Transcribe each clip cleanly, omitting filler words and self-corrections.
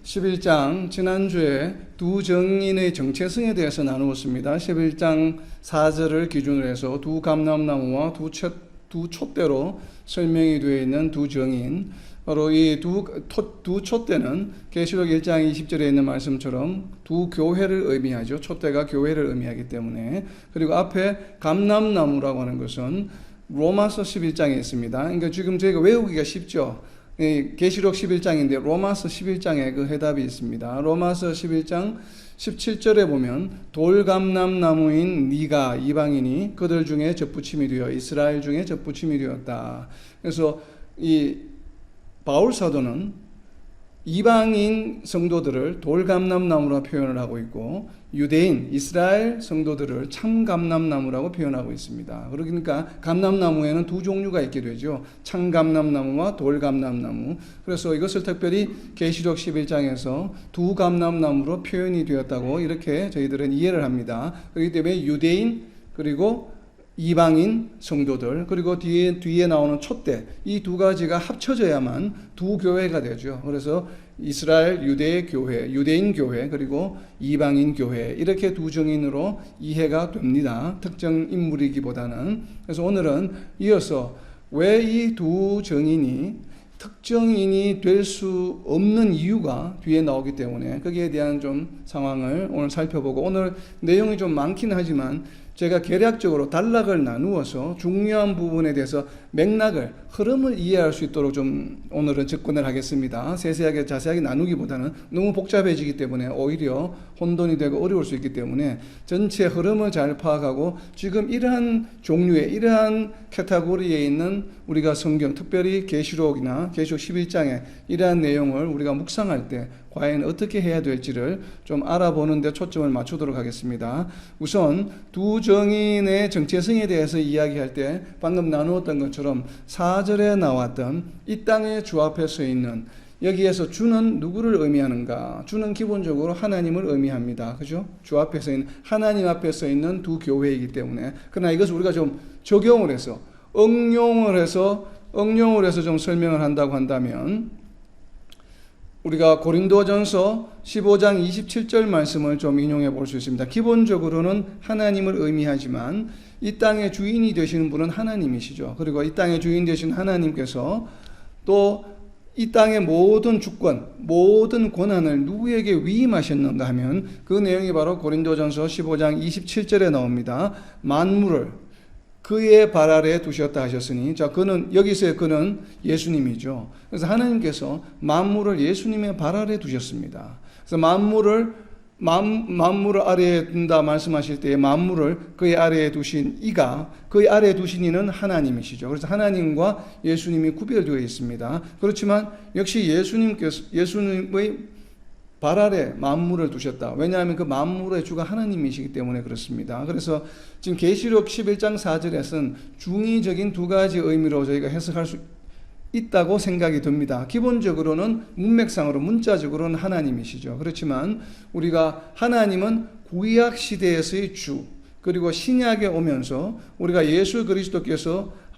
11장 지난주에 두 정인의 정체성에 대해서 나누었습니다. 11장 4절을 기준으로 해서 두 감람나무와 두 촛대로 설명이 되어 있는 두 정인, 바로 이 두 촛대는 계시록 1장 20절에 있는 말씀처럼 두 교회를 의미하죠. 촛대가 교회를 의미하기 때문에. 그리고 앞에 감람나무라고 하는 것은 로마서 11장에 있습니다. 그러니까 지금 저희가 외우기가 쉽죠. 계시록 11장인데 로마서 11장에 그 해답이 있습니다. 로마서 11장 17절에 보면 돌감람나무인 네가 이방인이 그들 중에 접붙임이 되어 이스라엘 중에 접붙임이 되었다. 그래서 이 바울 사도는 이방인 성도들을 돌감람나무라 표현을 하고 있고 유대인 이스라엘 성도들을 참감람나무라고 표현하고 있습니다. 그러니까 감람나무에는 두 종류가 있게 되죠. 참감람나무와 돌감람나무. 그래서 이것을 특별히 계시록 11장에서 두 감람나무로 표현이 되었다고 이렇게 저희들은 이해를 합니다. 그렇기 때문에 유대인 그리고 이방인 성도들 그리고 뒤에 나오는 촛대, 이 두 가지가 합쳐져야만 두 교회가 되죠. 그래서 이스라엘 유대 교회, 유대인 교회 그리고 이방인 교회, 이렇게 두 정인으로 이해가 됩니다. 특정 인물이기보다는. 그래서 오늘은 이어서 왜 이 두 정인이 특정인이 될 수 없는 이유가 뒤에 나오기 때문에 거기에 대한 좀 상황을 오늘 살펴보고, 오늘 내용이 좀 많긴 하지만 제가 개략적으로 단락을 나누어서 중요한 부분에 대해서 맥락을, 흐름을 이해할 수 있도록 좀 오늘은 접근을 하겠습니다. 세세하게 자세하게 나누기보다는 너무 복잡해지기 때문에 오히려 혼돈이 되고 어려울 수 있기 때문에 전체 흐름을 잘 파악하고 지금 이러한 종류의 이러한 카테고리에 있는 우리가 성경, 특별히 계시록이나 계시록 11장에 이러한 내용을 우리가 묵상할 때 과연 어떻게 해야 될지를 좀 알아보는 데 초점을 맞추도록 하겠습니다. 우선 두 정인의 정체성에 대해서 이야기할 때 방금 나누었던 것처럼 4절에 나왔던 이 땅의 주 앞에 서 있는, 여기에서 주는 누구를 의미하는가? 주는 기본적으로 하나님을 의미합니다. 그죠? 주 앞에 서 있는, 하나님 앞에 서 있는 두 교회이기 때문에. 그러나 이것을 우리가 좀 적용을 해서 응용을 해서 좀 설명을 한다고 한다면, 우리가 고린도전서 15장 27절 말씀을 좀 인용해 볼 수 있습니다. 기본적으로는 하나님을 의미하지만 이 땅의 주인이 되시는 분은 하나님이시죠. 그리고 이 땅의 주인 되신 하나님께서 또 이 땅의 모든 주권, 모든 권한을 누구에게 위임하셨는가 하면 그 내용이 바로 고린도전서 15장 27절에 나옵니다. 만물을 그의 발 아래에 두셨다 하셨으니, 자, 여기서의 그는 예수님이죠. 그래서 하나님께서 만물을 예수님의 발 아래에 두셨습니다. 그래서 만물을 아래에 둔다 말씀하실 때에 만물을 그의 아래에 두신 이가, 그의 아래에 두신 이는 하나님이시죠. 그래서 하나님과 예수님이 구별되어 있습니다. 그렇지만 역시 예수님의 발 아래 만물을 두셨다. 왜냐하면 그 만물의 주가 하나님이시기 때문에 그렇습니다. 그래서 지금 계시록 11장 4절에서는 중의적인 두 가지 의미로 저희가 해석할 수 있다고 생각이 듭니다. 기본적으로는 문맥상으로 문자적으로는 하나님이시죠. 그렇지만 우리가 하나님은 구약 시대에서의 주, 그리고 신약에 오면서 우리가 예수 그리스도께서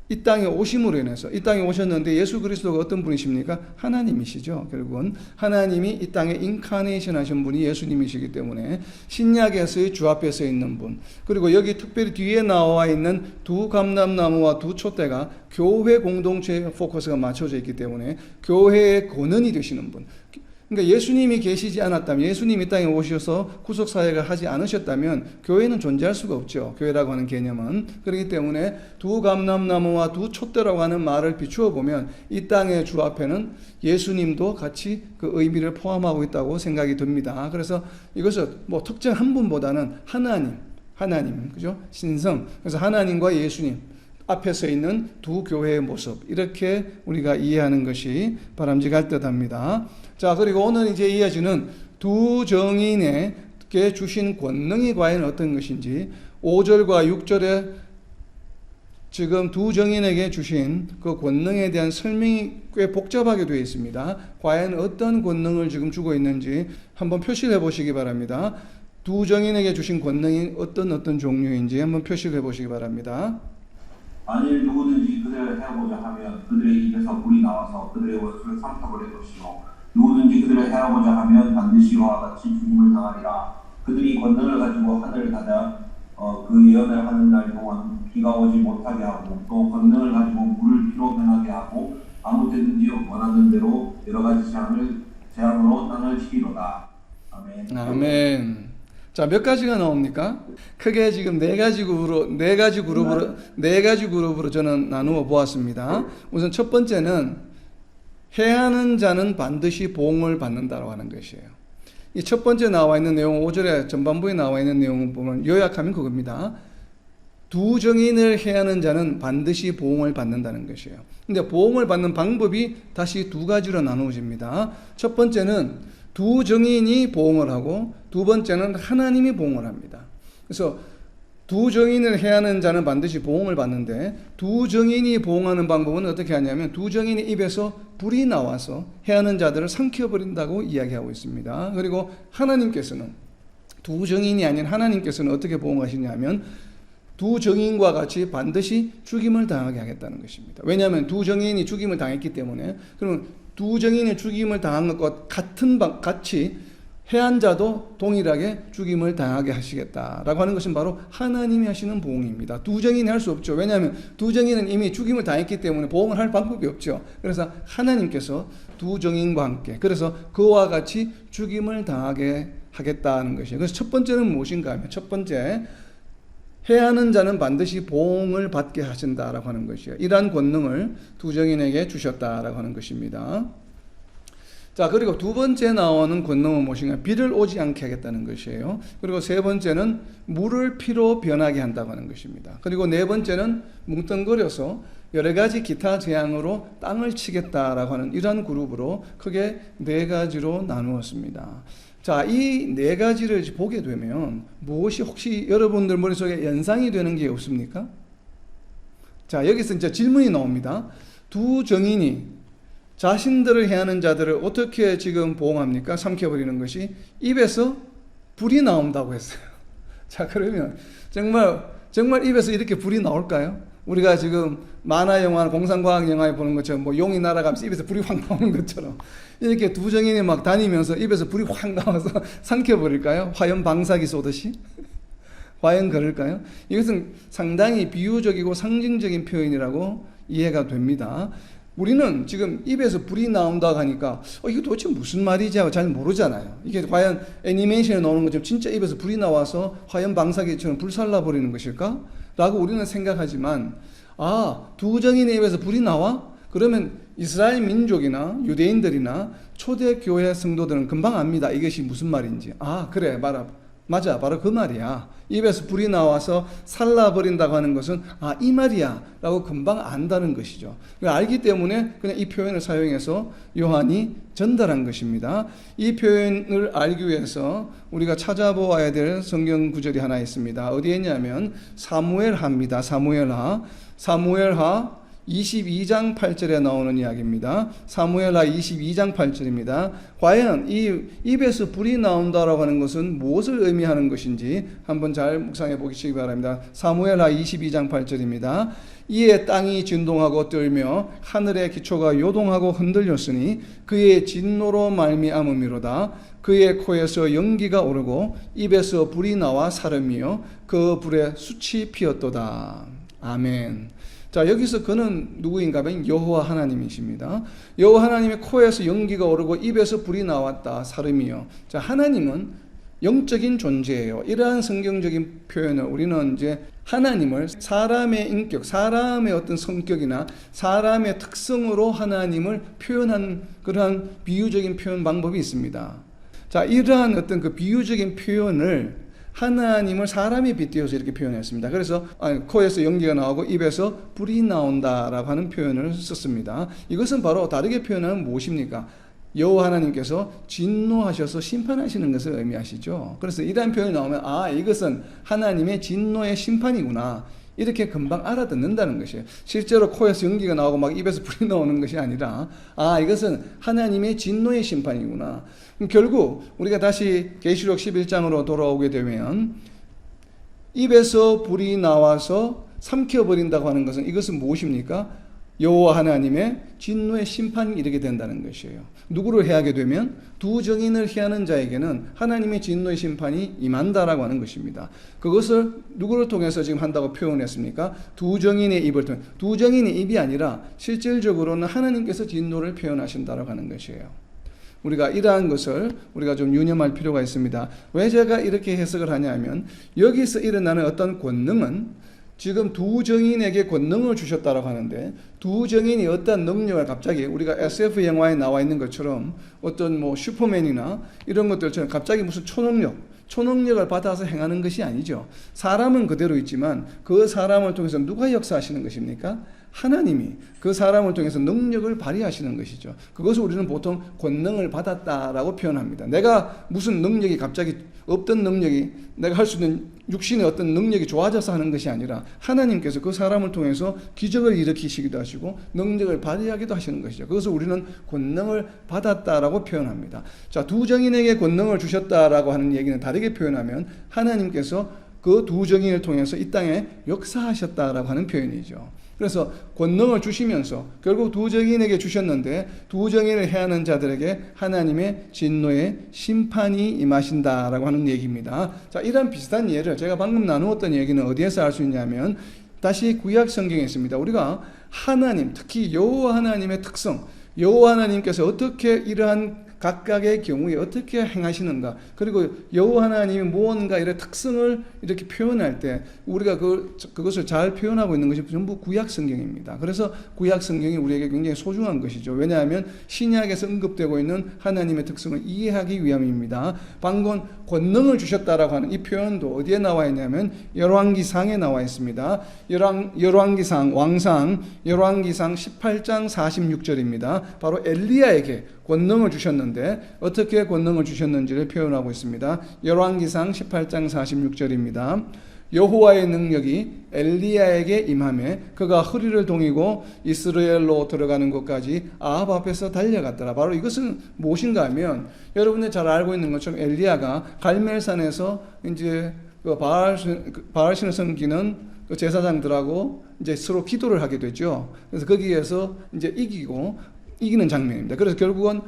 이 땅에 오심으로 인해서, 이 땅에 오셨는데 예수 그리스도가 어떤 분이십니까? 하나님이시죠. 결국은 하나님이 이 땅에 인카네이션 하신 분이 예수님이시기 때문에 신약에서의 주 앞에 서 있는 분, 그리고 여기 특별히 뒤에 나와 있는 두 감람나무와 두 촛대가 교회 공동체에 포커스가 맞춰져 있기 때문에 교회의 권원이 되시는 분. 그러니까 예수님이 계시지 않았다면, 예수님이 이 땅에 오셔서 구속사역을 하지 않으셨다면 교회는 존재할 수가 없죠. 교회라고 하는 개념은. 그렇기 때문에 두 감람나무와 두 촛대라고 하는 말을 비추어 보면 이 땅의 주 앞에는 예수님도 같이 그 의미를 포함하고 있다고 생각이 듭니다. 그래서 이것을 뭐 특정 한 분보다는 하나님, 그죠? 신성. 그래서 하나님과 예수님 앞에 서 있는 두 교회의 모습, 이렇게 우리가 이해하는 것이 바람직할 듯합니다. 자, 그리고 오늘 이제 이어지는 두 정인에게 주신 권능이 과연 어떤 것인지 5절과 6절에 지금 두 정인에게 주신 그 권능에 대한 설명이 꽤 복잡하게 되어 있습니다. 과연 어떤 권능을 지금 주고 있는지 한번 표시를 해보시기 바랍니다. 두 정인에게 주신 권능이 어떤 종류인지 한번 표시를 해보시기 바랍니다. 만일 누구든지 그들을 해보자 하면 그들의 입에서 불이 나와서 그들의 원수를 삼켜버릴 것이요 누구든지 그들을 해하고자 하면 반드시 이와 같이 죽임을 당하리라. 그들이 권능을 가지고 하늘을 닫아 그 예언을 하는 날 동안 비가 오지 못하게 하고 또 권능을 가지고 물을 피로 변하게 하고 아무 때든지 원하는 대로 여러 가지 재앙으로 땅을 치리로다. 아멘. 아멘. 자, 몇 가지가 나옵니까? 크게 지금 네 가지 그룹으로 저는 나누어 보았습니다. 우선 첫 번째는 해하는 자는 반드시 보응을 받는다고 하는 것이에요. 이 첫 번째 나와 있는 내용, 5절에 전반부에 나와 있는 내용을 보면 요약하면 그겁니다. 두 정인을 해하는 자는 반드시 보응을 받는다는 것이에요. 근데 보응을 받는 방법이 다시 두 가지로 나누어집니다. 첫 번째는 두 정인이 보응을 하고 두 번째는 하나님이 보응을 합니다. 그래서 두 정인을 해하는 자는 반드시 보응을 받는데 두 정인이 보응하는 방법은 어떻게 하냐면 두 정인의 입에서 불이 나와서 해하는 자들을 삼켜버린다고 이야기하고 있습니다. 그리고 하나님께서는 두 정인이 아닌 하나님께서는 어떻게 보응하시냐면 두 정인과 같이 반드시 죽임을 당하게 하겠다는 것입니다. 왜냐하면 두 정인이 죽임을 당했기 때문에 그러면 두 정인이 죽임을 당한 것과 같이 해한 자도 동일하게 죽임을 당하게 하시겠다라고 하는 것은 바로 하나님이 하시는 보응입니다. 두 정인이 할 수 없죠. 왜냐하면 두 정인은 이미 죽임을 당했기 때문에 보응을 할 방법이 없죠. 그래서 하나님께서 두 정인과 함께 그래서 그와 같이 죽임을 당하게 하겠다는 것이에요. 그래서 첫 번째는 무엇인가 하면 첫 번째 해하는 자는 반드시 보응을 받게 하신다라고 하는 것이에요. 이러한 권능을 두 정인에게 주셨다라고 하는 것입니다. 자, 그리고 두 번째 나오는 권능은 무엇인가? 비를 오지 않게 하겠다는 것이에요. 그리고 세 번째는 물을 피로 변하게 한다고 하는 것입니다. 그리고 네 번째는 뭉뚱그려서 여러 가지 기타 재앙으로 땅을 치겠다라고 하는 이러한 그룹으로 크게 네 가지로 나누었습니다. 자, 이 네 가지를 보게 되면 무엇이 혹시 여러분들 머릿속에 연상이 되는 게 없습니까? 자, 여기서 이제 질문이 나옵니다. 두 정인이 자신들을 해하는 자들을 어떻게 지금 보응합니까? 삼켜버리는 것이 입에서 불이 나온다고 했어요. 자, 그러면 정말 입에서 이렇게 불이 나올까요? 우리가 지금 만화 영화, 공상과학 영화에 보는 것처럼 뭐 용이 날아가면서 입에서 불이 확 나오는 것처럼 이렇게 두 정인이 막 다니면서 입에서 불이 확 나와서 삼켜버릴까요? 화염 방사기 쏘듯이? 과연 그럴까요? 이것은 상당히 비유적이고 상징적인 표현이라고 이해가 됩니다. 우리는 지금 입에서 불이 나온다고 하니까 이게 도대체 무슨 말이지 하고 잘 모르잖아요. 이게 과연 애니메이션에 나오는 것처럼 진짜 입에서 불이 나와서 화염 방사기처럼 불살라 버리는 것일까? 라고 우리는 생각하지만 두 정인의 입에서 불이 나와? 그러면 이스라엘 민족이나 유대인들이나 초대교회 성도들은 금방 압니다. 이것이 무슨 말인지. 그래, 맞아, 바로 그 말이야. 입에서 불이 나와서 살라버린다고 하는 것은 이 말이야 라고 금방 안다는 것이죠. 알기 때문에 그냥 이 표현을 사용해서 요한이 전달한 것입니다. 이 표현을 알기 위해서 우리가 찾아보아야 될 성경 구절이 하나 있습니다. 어디에 있냐면 사무엘하입니다. 사무엘하 22장 8절에 나오는 이야기입니다. 사무엘하 22장 8절입니다. 과연 이 입에서 불이 나온다라고 하는 것은 무엇을 의미하는 것인지 한번 잘 묵상해 보시기 바랍니다. 사무엘하 22장 8절입니다. 이에 땅이 진동하고 떨며 하늘의 기초가 요동하고 흔들렸으니 그의 진노로 말미암음이로다. 그의 코에서 연기가 오르고 입에서 불이 나와 사름이요 그 불에 숯이 피었도다. 아멘. 자, 여기서 그는 누구인가 하면 여호와 하나님이십니다. 여호와 하나님의 코에서 연기가 오르고 입에서 불이 나왔다. 사름이요. 자, 하나님은 영적인 존재예요. 이러한 성경적인 표현을 우리는 이제 하나님을 사람의 인격, 사람의 어떤 성격이나 사람의 특성으로 하나님을 표현한 그러한 비유적인 표현 방법이 있습니다. 자, 이러한 어떤 그 비유적인 표현을 하나님을 사람이 빗대어서 이렇게 표현했습니다. 그래서 코에서 연기가 나오고 입에서 불이 나온다라고 하는 표현을 썼습니다. 이것은 바로 다르게 표현하면 무엇입니까? 여호와 하나님께서 진노하셔서 심판하시는 것을 의미하시죠. 그래서 이러한 표현이 나오면 이것은 하나님의 진노의 심판이구나. 이렇게 금방 알아듣는다는 것이에요. 실제로 코에서 연기가 나오고 막 입에서 불이 나오는 것이 아니라 이것은 하나님의 진노의 심판이구나. 결국 우리가 다시 계시록 11장으로 돌아오게 되면 입에서 불이 나와서 삼켜버린다고 하는 것은 이것은 무엇입니까? 여호와 하나님의 진노의 심판이 이르게 된다는 것이에요. 누구를 해하게 되면 두 정인을 해하는 자에게는 하나님의 진노의 심판이 임한다라고 하는 것입니다. 그것을 누구를 통해서 지금 한다고 표현했습니까? 두 정인의 입을 통해. 두 정인의 입이 아니라 실질적으로는 하나님께서 진노를 표현하신다라고 하는 것이에요. 우리가 이러한 것을 우리가 좀 유념할 필요가 있습니다. 왜 제가 이렇게 해석을 하냐면 여기서 일어나는 어떤 권능은 지금 두 정인에게 권능을 주셨다라고 하는데 두 정인이 어떤 능력을 갑자기 우리가 SF 영화에 나와 있는 것처럼 어떤 뭐 슈퍼맨이나 이런 것들처럼 갑자기 무슨 초능력을 받아서 행하는 것이 아니죠. 사람은 그대로 있지만 그 사람을 통해서 누가 역사하시는 것입니까? 하나님이 그 사람을 통해서 능력을 발휘하시는 것이죠. 그것을 우리는 보통 권능을 받았다라고 표현합니다. 내가 무슨 능력이 갑자기 없던 능력이 내가 할 수 있는 육신의 어떤 능력이 좋아져서 하는 것이 아니라 하나님께서 그 사람을 통해서 기적을 일으키시기도 하시고 능력을 발휘하기도 하시는 것이죠. 그것을 우리는 권능을 받았다라고 표현합니다. 자, 두 정인에게 권능을 주셨다라고 하는 얘기는 다르게 표현하면 하나님께서 그 두 정인을 통해서 이 땅에 역사하셨다라고 하는 표현이죠. 그래서 권능을 주시면서 결국 두 정인에게 주셨는데 두 정인을 해하는 자들에게 하나님의 진노의 심판이 임하신다라고 하는 얘기입니다. 자, 이런 비슷한 예를 제가 방금 나누었던 얘기는 어디에서 알 수 있냐면 다시 구약 성경에 있습니다. 우리가 하나님, 특히 여호와 하나님의 특성, 여호와 하나님께서 어떻게 이러한 각각의 경우에 어떻게 행하시는가, 그리고 여호와 하나님이 무언가 이런 특성을 이렇게 표현할 때 우리가 그것을 잘 표현하고 있는 것이 전부 구약 성경입니다. 그래서 구약 성경이 우리에게 굉장히 소중한 것이죠. 왜냐하면 신약에서 언급되고 있는 하나님의 특성을 이해하기 위함입니다. 방금 권능을 주셨다라고 하는 이 표현도 어디에 나와 있냐면 열왕기상에 나와 있습니다. 열왕기상 왕상 열왕기상 18장 46절입니다. 바로 엘리야에게 권능을 주셨는데 어떻게 권능을 주셨는지를 표현하고 있습니다. 열왕기상 18장 46절입니다. 여호와의 능력이 엘리야에게 임하매 그가 허리를 동이고 이스라엘로 들어가는 곳까지 아합 앞에서 달려갔더라. 바로 이것은 무엇인가 하면 여러분들 잘 알고 있는 것처럼 엘리야가 갈멜산에서 이제 바알신을 섬기는 그 제사장들하고 이제 서로 기도를 하게 되죠. 그래서 거기에서 이제 이기는 장면입니다. 그래서 결국은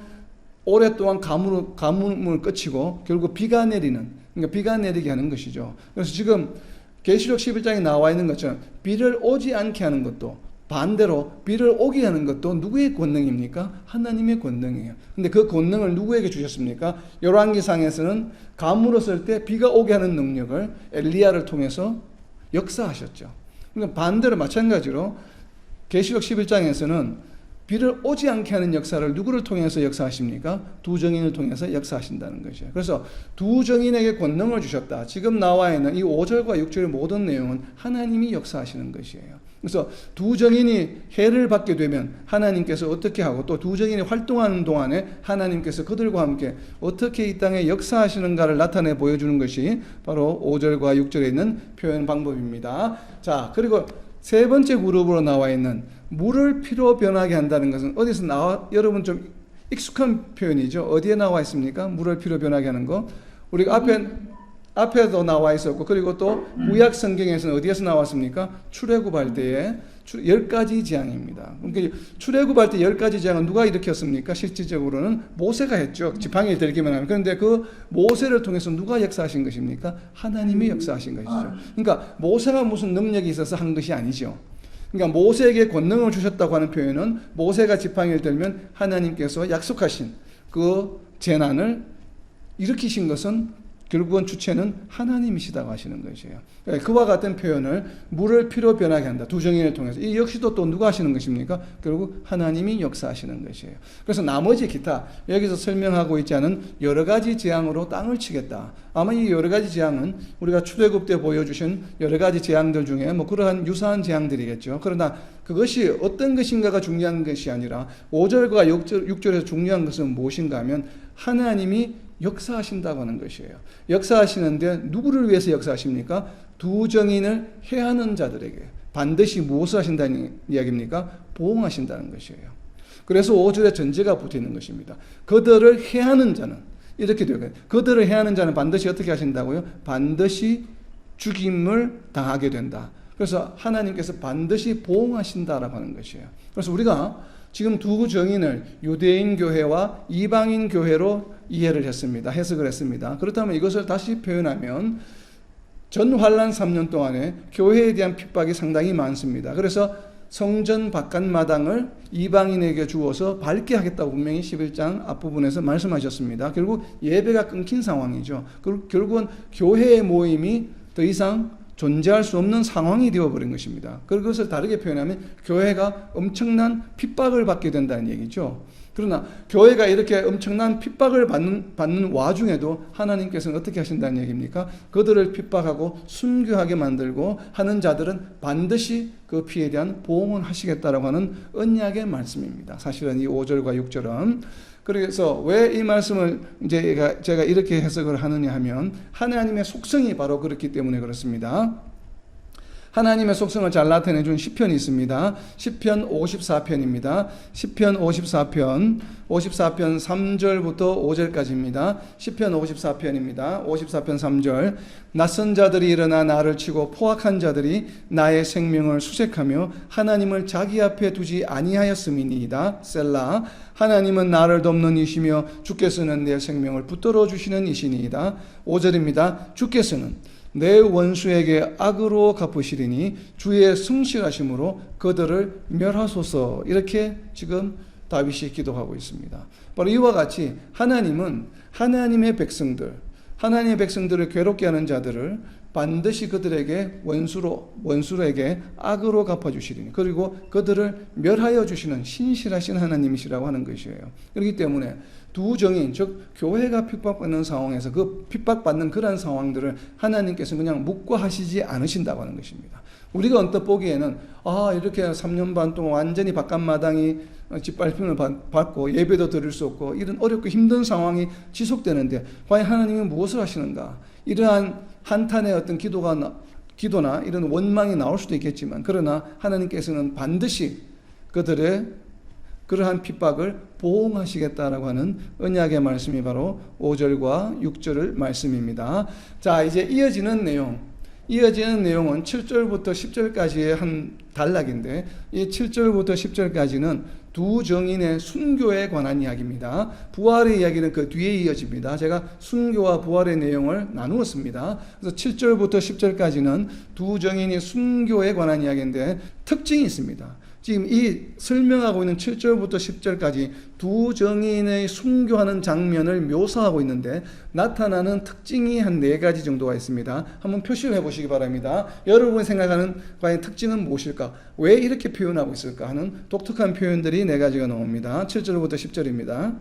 오랫동안 가뭄을 끝이고 결국 비가 내리게 하는 것이죠. 그래서 지금 계시록 11장에 나와 있는 것처럼 비를 오지 않게 하는 것도 반대로 비를 오게 하는 것도 누구의 권능입니까? 하나님의 권능이에요. 근데 그 권능을 누구에게 주셨습니까? 열왕기상에서는 가물어 쓸 때 비가 오게 하는 능력을 엘리야를 통해서 역사하셨죠. 그러니까 반대로 마찬가지로 계시록 11장에서는 비를 오지 않게 하는 역사를 누구를 통해서 역사하십니까? 두 정인을 통해서 역사하신다는 것이에요. 그래서 두 정인에게 권능을 주셨다. 지금 나와 있는 이 5절과 6절의 모든 내용은 하나님이 역사하시는 것이에요. 그래서 두 정인이 해를 받게 되면 하나님께서 어떻게 하고 또 두 정인이 활동하는 동안에 하나님께서 그들과 함께 어떻게 이 땅에 역사하시는가를 나타내 보여주는 것이 바로 5절과 6절에 있는 표현 방법입니다. 자, 그리고 세 번째 그룹으로 나와 있는 물을 피로 변하게 한다는 것은 어디서 여러분 좀 익숙한 표현이죠. 어디에 나와 있습니까? 물을 피로 변하게 하는 거. 우리가 앞에도 나와 있었고, 그리고 또 구약 성경에서는 어디에서 나왔습니까? 출애굽할 때에 10가지 재앙입니다. 그러니까 출애굽할 때 10가지 재앙은 누가 일으켰습니까? 실질적으로는 모세가 했죠. 지팡이를 들기만 하면. 그런데 그 모세를 통해서 누가 역사하신 것입니까? 하나님이 역사하신 것이죠. 그러니까 모세가 무슨 능력이 있어서 한 것이 아니죠. 그러니까 모세에게 권능을 주셨다고 하는 표현은 모세가 지팡이를 들면 하나님께서 약속하신 그 재난을 일으키신 것은 결국은 주체는 하나님이시다고 하시는 것이에요. 그와 같은 표현을 물을 피로 변하게 한다. 두 정인을 통해서. 이 역시도 또 누가 하시는 것입니까? 결국 하나님이 역사하시는 것이에요. 그래서 나머지 기타 여기서 설명하고 있지 않은 여러 가지 재앙으로 땅을 치겠다. 아마 이 여러 가지 재앙은 우리가 출애굽 때 보여주신 여러 가지 재앙들 중에 뭐 그러한 유사한 재앙들이겠죠. 그러나 그것이 어떤 것인가가 중요한 것이 아니라 5절과 6절에서 중요한 것은 무엇인가 하면 하나님이 역사하신다고 하는 것이에요. 역사하시는데 누구를 위해서 역사하십니까? 두 정인을 해하는 자들에게 반드시 무엇을 하신다는 이야기입니까? 보응하신다는 것이에요. 그래서 5절에 전제가 붙어 있는 것입니다. 그들을 해하는 자는 이렇게 되어요. 그들을 해하는 자는 반드시 어떻게 하신다고요? 반드시 죽임을 당하게 된다. 그래서 하나님께서 반드시 보응하신다라고 하는 것이에요. 그래서 우리가 지금 두 정인을 유대인 교회와 이방인 교회로 이해를 했습니다. 해석을 했습니다. 그렇다면 이것을 다시 표현하면 전환란 3년 동안에 교회에 대한 핍박이 상당히 많습니다. 그래서 성전 바깥마당을 이방인에게 주어서 밝게 하겠다고 분명히 11장 앞부분에서 말씀하셨습니다. 결국 예배가 끊긴 상황이죠. 결국은 교회의 모임이 더 이상 존재할 수 없는 상황이 되어버린 것입니다. 그것을 다르게 표현하면 교회가 엄청난 핍박을 받게 된다는 얘기죠. 그러나 교회가 이렇게 엄청난 핍박을 받는 와중에도 하나님께서는 어떻게 하신다는 얘기입니까? 그들을 핍박하고 순교하게 만들고 하는 자들은 반드시 그 피에 대한 보응을 하시겠다라고 하는 언약의 말씀입니다. 사실은 이 5절과 6절은. 그래서 왜 이 말씀을 이제 제가 이렇게 해석을 하느냐 하면 하나님의 속성이 바로 그렇기 때문에 그렇습니다. 하나님의 속성을 잘 나타내 준 시편이 있습니다. 시편 54편입니다. 시편 54편 3절부터 5절까지입니다. 시편 54편입니다. 54편 3절. 낯선 자들이 일어나 나를 치고 포악한 자들이 나의 생명을 수색하며 하나님을 자기 앞에 두지 아니하였음이니이다. 셀라. 하나님은 나를 돕는 이시며 주께서는 내 생명을 붙들어 주시는 이시니이다. 5절입니다. 주께서는 내 원수에게 악으로 갚으시리니 주의 성실하심으로 그들을 멸하소서. 이렇게 지금 다윗이 기도하고 있습니다. 바로 이와 같이 하나님은 하나님의 백성들을 괴롭게 하는 자들을 반드시 그들에게 원수에게 악으로 갚아주시리니 그리고 그들을 멸하여 주시는 신실하신 하나님이시라고 하는 것이에요. 그렇기 때문에 두 정인, 즉 교회가 핍박받는 상황에서 그 핍박받는 그런 상황들을 하나님께서 그냥 묵과하시지 않으신다고 하는 것입니다. 우리가 언뜻 보기에는 이렇게 3년 반 동안 완전히 바깥마당이 짓밟힘을 받고 예배도 드릴 수 없고 이런 어렵고 힘든 상황이 지속되는데 과연 하나님이 무엇을 하시는가? 이러한 한탄의 어떤 기도나 이런 원망이 나올 수도 있겠지만 그러나 하나님께서는 반드시 그들의 그러한 핍박을 보응하시겠다라고 하는 언약의 말씀이 바로 5절과 6절의 말씀입니다. 자, 이제 이어지는 내용은 7절부터 10절까지의 한 단락인데 이 7절부터 10절까지는 두 정인의 순교에 관한 이야기입니다. 부활의 이야기는 그 뒤에 이어집니다. 제가 순교와 부활의 내용을 나누었습니다. 그래서 7절부터 10절까지는 두 정인이 순교에 관한 이야기인데 특징이 있습니다. 지금 이 설명하고 있는 7절부터 10절까지 두 정인의 순교하는 장면을 묘사하고 있는데 나타나는 특징이 한 4가지 정도가 있습니다. 한번 표시를 해보시기 바랍니다. 여러분이 생각하는 과연 특징은 무엇일까? 왜 이렇게 표현하고 있을까 하는 독특한 표현들이 4가지가 나옵니다. 7절부터 10절입니다.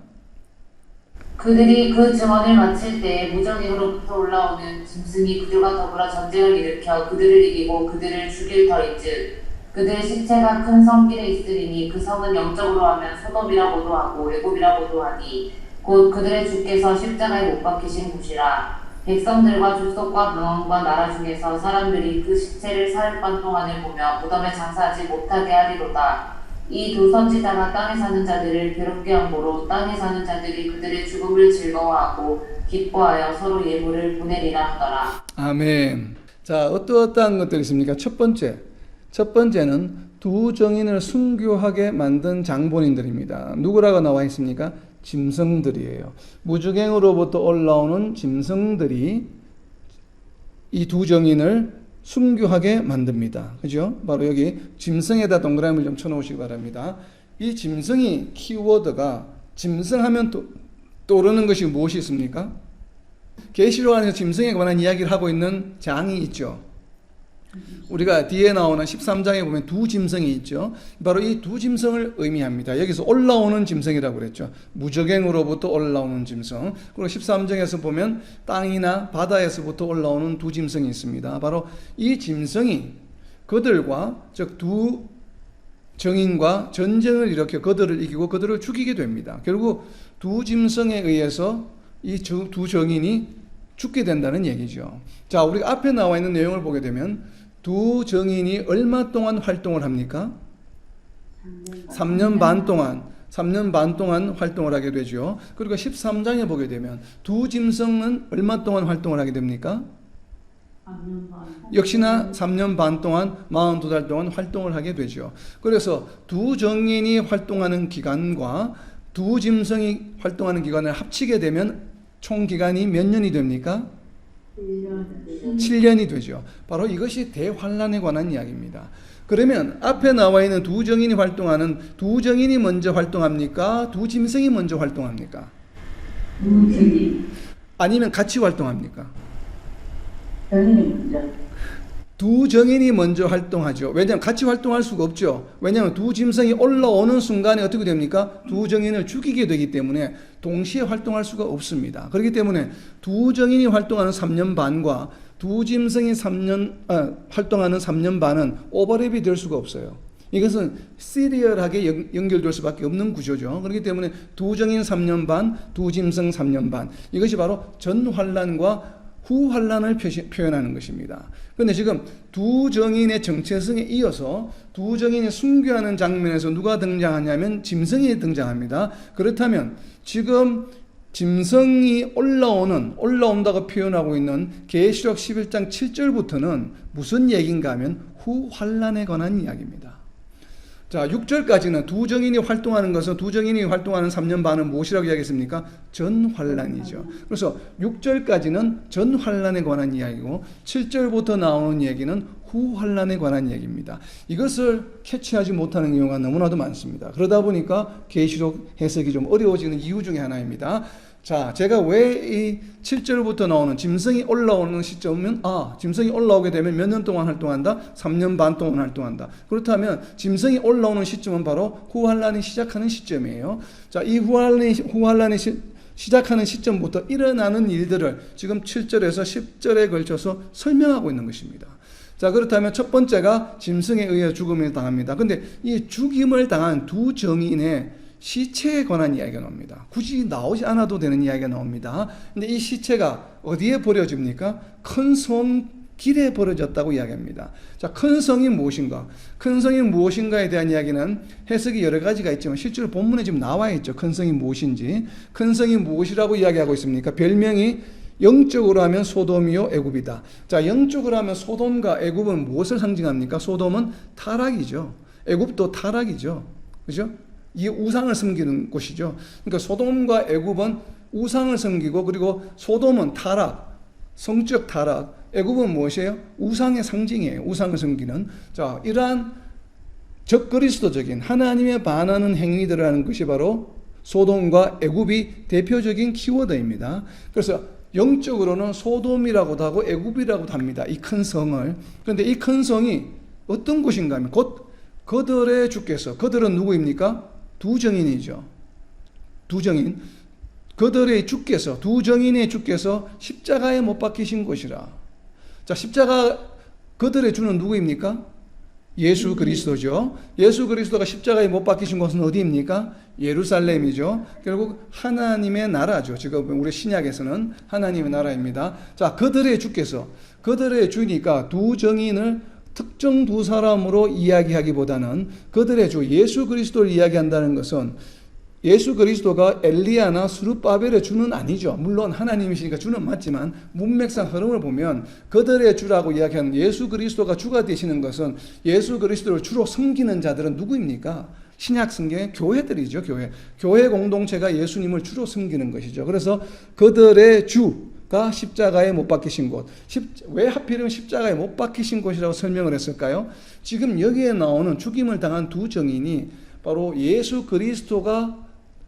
그들이 그 증언을 마칠 때 무적행으로부터 올라오는 짐승이 그들과 더불어 전쟁을 일으켜 그들을 이기고 그들을 죽일 터인즉 그들의 시체가 큰 성길에 있으리니 그 성은 영적으로 하면 소돔이라고도 하고 애굽이라고도 하니 곧 그들의 주께서 십자가에 못 박히신 곳이라. 백성들과 족속과 방언과 나라 중에서 사람들이 그 시체를 사흘 반 동안을 보며 무덤에 장사하지 못하게 하리로다. 이 두 선지자가 땅에 사는 자들을 괴롭게 함으로 땅에 사는 자들이 그들의 죽음을 즐거워하고 기뻐하여 서로 예물을 보내리라 하더라. 아멘. 자, 어떠한 것들이 있습니까? 첫 번째는 두 정인을 순교하게 만든 장본인들입니다. 누구라고 나와 있습니까? 짐승들이에요. 무주갱으로부터 올라오는 짐승들이 이 두 정인을 순교하게 만듭니다. 그죠? 바로 여기 짐승에다 동그라미를 좀 쳐놓으시기 바랍니다. 이 짐승이 키워드가 짐승하면 떠오르는 것이 무엇이 있습니까? 계시록 안에서 짐승에 관한 이야기를 하고 있는 장이 있죠. 우리가 뒤에 나오는 13장에 보면 두 짐승이 있죠. 바로 이 두 짐승을 의미합니다. 여기서 올라오는 짐승이라고 그랬죠. 무적행으로부터 올라오는 짐승. 그리고 13장에서 보면 땅이나 바다에서부터 올라오는 두 짐승이 있습니다. 바로 이 짐승이 그들과 즉 두 정인과 전쟁을 일으켜 그들을 이기고 그들을 죽이게 됩니다. 결국 두 짐승에 의해서 이 두 정인이 죽게 된다는 얘기죠. 자, 우리가 앞에 나와 있는 내용을 보게 되면 두 정인이 얼마 동안 활동을 합니까? 3년 반 동안 활동을 하게 되죠. 그리고 13장에 보게 되면 두 짐승은 얼마 동안 활동을 하게 됩니까? 역시나 3년 반 동안 42달 동안 활동을 하게 되죠. 그래서 두 정인이 활동하는 기간과 두 짐승이 활동하는 기간을 합치게 되면 총 기간이 몇 년이 됩니까? 7년이 되죠. 바로 이것이 대환란에 관한 이야기입니다. 그러면 앞에 나와 있는 두 정인이 활동하는 두 정인이 먼저 활동합니까? 두 짐승이 먼저 활동합니까? 아니면 같이 활동합니까? 두 정인이 먼저 활동하죠. 왜냐하면 같이 활동할 수가 없죠. 왜냐하면 두 짐승이 올라오는 순간에 어떻게 됩니까? 두 정인을 죽이게 되기 때문에 동시에 활동할 수가 없습니다. 그렇기 때문에 두 정인이 활동하는 3년 반과 두 짐승이 활동하는 3년 반은 오버랩이 될 수가 없어요. 이것은 시리얼하게 연결될 수밖에 없는 구조죠. 그렇기 때문에 두 정인 3년 반, 두 짐승 3년 반. 이것이 바로 전환란과 후환란을 표현하는 것입니다. 그런데 지금 두 정인의 정체성에 이어서 두 정인이 순교하는 장면에서 누가 등장하냐면 짐승이 등장합니다. 그렇다면 지금 짐승이 올라온다고 표현하고 있는 계시록 11장 7절부터는 무슨 얘기인가 하면 후환란에 관한 이야기입니다. 자, 6절까지는 두 정인이 활동하는 것은 두 정인이 활동하는 3년 반은 무엇이라고 이야기했습니까? 전환란이죠. 그래서 6절까지는 전환란에 관한 이야기고 7절부터 나오는 얘기는 후환란에 관한 얘기입니다. 이것을 캐치하지 못하는 경우가 너무나도 많습니다. 그러다 보니까 계시록 해석이 좀 어려워지는 이유 중에 하나입니다. 자, 제가 왜 이 7절부터 나오는 짐승이 올라오는 시점은 짐승이 올라오게 되면 몇 년 동안 활동한다? 3년 반 동안 활동한다. 그렇다면 짐승이 올라오는 시점은 바로 후환란이 시작하는 시점이에요. 자, 이 후환란이 시작하는 시점부터 일어나는 일들을 지금 7절에서 10절에 걸쳐서 설명하고 있는 것입니다. 자, 그렇다면 첫 번째가 짐승에 의해 죽음을 당합니다. 근데 이 죽임을 당한 두 정인의 시체에 관한 이야기가 나옵니다. 굳이 나오지 않아도 되는 이야기가 나옵니다. 근데 이 시체가 어디에 버려집니까? 큰 성 길에 버려졌다고 이야기합니다. 자, 큰 성이 무엇인가? 큰 성이 무엇인가에 대한 이야기는 해석이 여러 가지가 있지만 실제로 본문에 지금 나와 있죠. 큰 성이 무엇인지. 큰 성이 무엇이라고 이야기하고 있습니까? 별명이 영적으로 하면 소돔이요 애굽이다. 자, 영적으로 하면 소돔과 애굽은 무엇을 상징합니까? 소돔은 타락이죠. 애굽도 타락이죠. 그죠? 이게 우상을 섬기는 곳이죠. 그러니까 소돔과 애굽은 우상을 섬기고 그리고 소돔은 타락, 성적 타락, 애굽은 무엇이에요? 우상의 상징이에요. 우상을 섬기는. 자, 이러한 적그리스도적인 하나님에 반하는 행위들을 하는 것이 바로 소돔과 애굽이 대표적인 키워드입니다. 그래서 영적으로는 소돔이라고도 하고 애굽이라고도 합니다. 이 큰 성을. 그런데 이 큰 성이 어떤 곳인가 하면 곧 그들의 주께서, 그들은 누구입니까? 두 정인이죠. 두 정인. 그들의 주께서, 두 정인의 주께서 십자가에 못 박히신 것이라. 자, 그들의 주는 누구입니까? 예수 그리스도죠. 예수 그리스도가 십자가에 못 박히신 곳은 어디입니까? 예루살렘이죠. 결국 하나님의 나라죠. 지금 우리 신약에서는 하나님의 나라입니다. 자, 그들의 주께서, 그들의 주니까 두 정인을 특정 두 사람으로 이야기하기보다는 그들의 주 예수 그리스도를 이야기한다는 것은 예수 그리스도가 엘리야나 스룹바벨의 주는 아니죠. 물론 하나님이시니까 주는 맞지만 문맥상 흐름을 보면 그들의 주라고 이야기하는 예수 그리스도가 주가 되시는 것은 예수 그리스도를 주로 섬기는 자들은 누구입니까? 신약 성경의 교회들이죠. 교회 공동체가 예수님을 주로 섬기는 것이죠. 그래서 그들의 주가 십자가에 못 박히신 곳. 왜 하필이면 십자가에 못 박히신 곳이라고 설명을 했을까요? 지금 여기에 나오는 죽임을 당한 두 정인이 바로 예수 그리스도가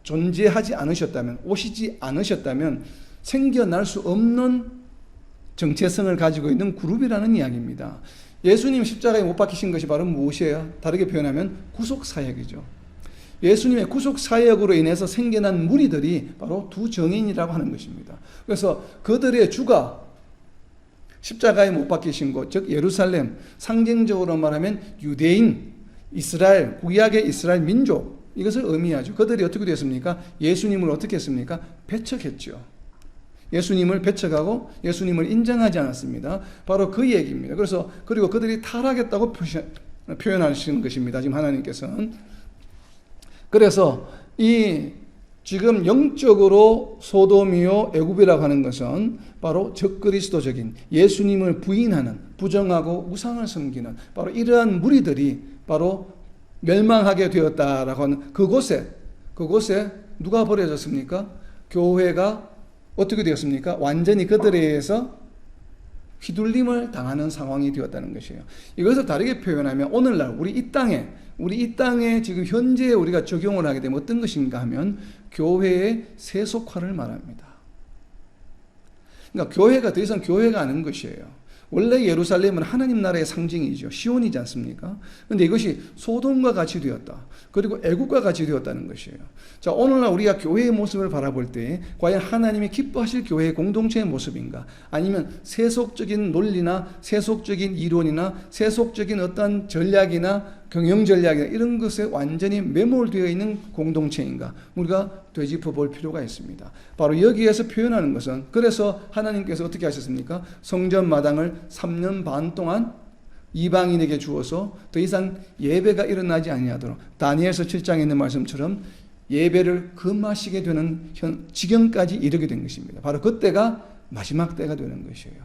존재하지 않으셨다면, 오시지 않으셨다면 생겨날 수 없는 정체성을 가지고 있는 그룹이라는 이야기입니다. 예수님 십자가에 못 박히신 것이 바로 무엇이에요? 다르게 표현하면 구속사역이죠. 예수님의 구속사역으로 인해서 생겨난 무리들이 바로 두 정인이라고 하는 것입니다. 그래서 그들의 주가 십자가에 못 박히신 곳, 즉 예루살렘, 상징적으로 말하면 유대인, 이스라엘, 구약의 이스라엘 민족, 이것을 의미하죠. 그들이 어떻게 됐습니까? 예수님을 어떻게 했습니까? 배척했죠. 예수님을 배척하고 예수님을 인정하지 않았습니다. 바로 그 얘기입니다. 그래서 그리고 그들이 타락했다고 표현하시는 것입니다. 지금 하나님께서는. 그래서 이 지금 영적으로 소돔이요 애굽이라고 하는 것은 바로 적그리스도적인 예수님을 부인하는 부정하고 우상을 섬기는 바로 이러한 무리들이 바로 멸망하게 되었다라고 하는 그곳에 누가 버려졌습니까? 교회가 어떻게 되었습니까? 완전히 그들에 의해서 휘둘림을 당하는 상황이 되었다는 것이에요. 이것을 다르게 표현하면 오늘날 우리 이 땅에 지금 현재 우리가 적용을 하게 되면 어떤 것인가 하면 교회의 세속화를 말합니다. 그러니까 교회가 더 이상 교회가 아닌 것이에요. 원래 예루살렘은 하나님 나라의 상징이죠. 시온이지 않습니까? 그런데 이것이 소돔과 같이 되었다. 그리고 애국과 같이 되었다는 것이에요. 자, 오늘날 우리가 교회의 모습을 바라볼 때 과연 하나님이 기뻐하실 교회의 공동체의 모습인가? 아니면 세속적인 논리나 세속적인 이론이나 세속적인 어떤 전략이나 경영 전략이나 이런 것에 완전히 매몰되어 있는 공동체인가? 우리가 되짚어 볼 필요가 있습니다. 바로 여기에서 표현하는 것은 그래서 하나님께서 어떻게 하셨습니까? 성전 마당을 3년 반 동안 이방인에게 주어서 더 이상 예배가 일어나지 아니하도록 다니엘서 7장에 있는 말씀처럼 예배를 금하시게 되는 지경까지 이르게 된 것입니다. 바로 그때가 마지막 때가 되는 것이에요.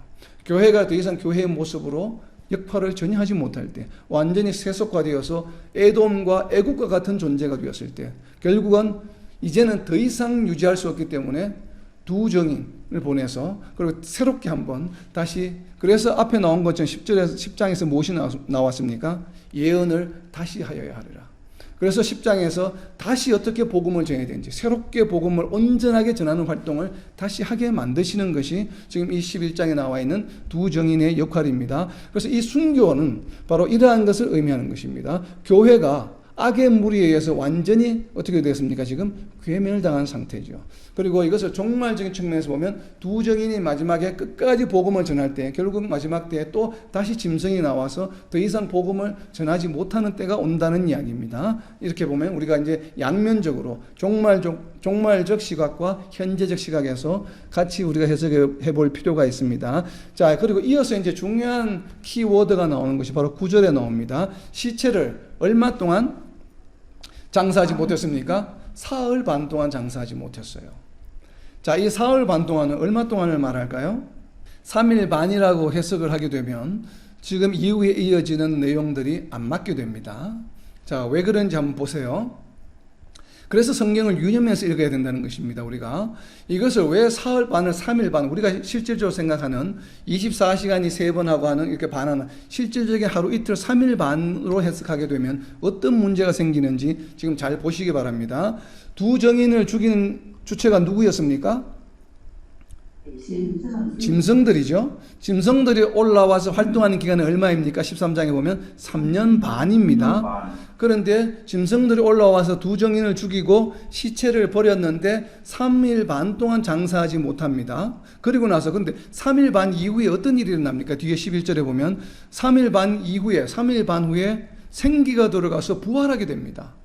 교회가 더 이상 교회의 모습으로 역할을 전혀 하지 못할 때 완전히 세속화되어서 에돔과 애국과 같은 존재가 되었을 때 결국은 이제는 더 이상 유지할 수 없기 때문에 두 정인을 보내서 그리고 새롭게 한번 다시 그래서 앞에 나온 것처럼 10장에서 무엇이 나왔습니까? 예언을 다시 하여야 하리라. 그래서 10장에서 다시 어떻게 복음을 전해야 되는지 새롭게 복음을 온전하게 전하는 활동을 다시 하게 만드시는 것이 지금 이 11장에 나와 있는 두 정인의 역할입니다. 그래서 이 순교는 바로 이러한 것을 의미하는 것입니다. 교회가 악의 무리에 의해서 완전히 어떻게 되었습니까? 지금 괴멸을 당한 상태죠. 그리고 이것을 종말적인 측면에서 보면 두 정인이 마지막에 끝까지 복음을 전할 때 결국 마지막 때에 또 다시 짐승이 나와서 더 이상 복음을 전하지 못하는 때가 온다는 이야기입니다. 이렇게 보면 우리가 이제 양면적으로 종말적 시각과 현재적 시각에서 같이 우리가 해석해 볼 필요가 있습니다. 자, 그리고 이어서 이제 중요한 키워드가 나오는 것이 바로 9절에 나옵니다. 시체를 얼마 동안 장사하지 못했습니까? 사흘 반 동안 장사하지 못했어요. 자, 이 사흘 반 동안은 얼마 동안을 말할까요? 3일 반이라고 해석을 하게 되면 지금 이후에 이어지는 내용들이 안 맞게 됩니다. 자, 왜 그런지 한번 보세요. 그래서 성경을 유념해서 읽어야 된다는 것입니다. 우리가 이것을 왜 사흘 반을 3일 반 우리가 실질적으로 생각하는 24시간이 3번 하고 하는 이렇게 반하는 실질적인 하루 이틀 3일 반으로 해석하게 되면 어떤 문제가 생기는지 지금 잘 보시기 바랍니다. 두 정인을 죽이는 주체가 누구였습니까? 짐승들이죠. 짐승들이 올라와서 활동하는 기간은 얼마입니까? 13장에 보면 3년 반입니다. 그런데 짐승들이 올라와서 두 정인을 죽이고 시체를 버렸는데 3일 반 동안 장사하지 못합니다. 그리고 나서 근데 3일 반 이후에 어떤 일이 일어납니까? 뒤에 11절에 보면 3일 반 후에 생기가 들어가서 부활하게 됩니다.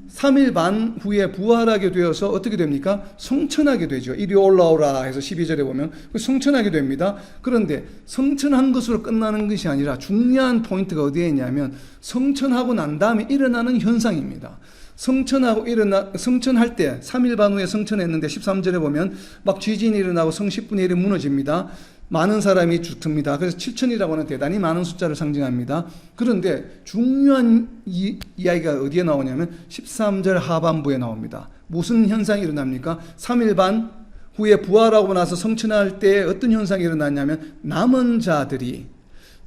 3일 반 후에 부활하게 되어서 어떻게 됩니까? 성천하게 되죠. 이리 올라오라 해서 12절에 보면 성천하게 됩니다. 그런데 성천한 것으로 끝나는 것이 아니라 중요한 포인트가 어디에 있냐면 성천하고 난 다음에 일어나는 현상입니다. 성천할 때 3일 반 후에 성천했는데 13절에 보면 막 지진이 일어나고 성 10분의 1이 무너집니다. 많은 사람이 죽습니다. 그래서 7천이라고 하는 대단히 많은 숫자를 상징합니다. 그런데 중요한 이야기가 어디에 나오냐면 13절 하반부에 나옵니다. 무슨 현상이 일어납니까? 3일 반 후에 부활하고 나서 성천할 때 어떤 현상이 일어났냐면 남은 자들이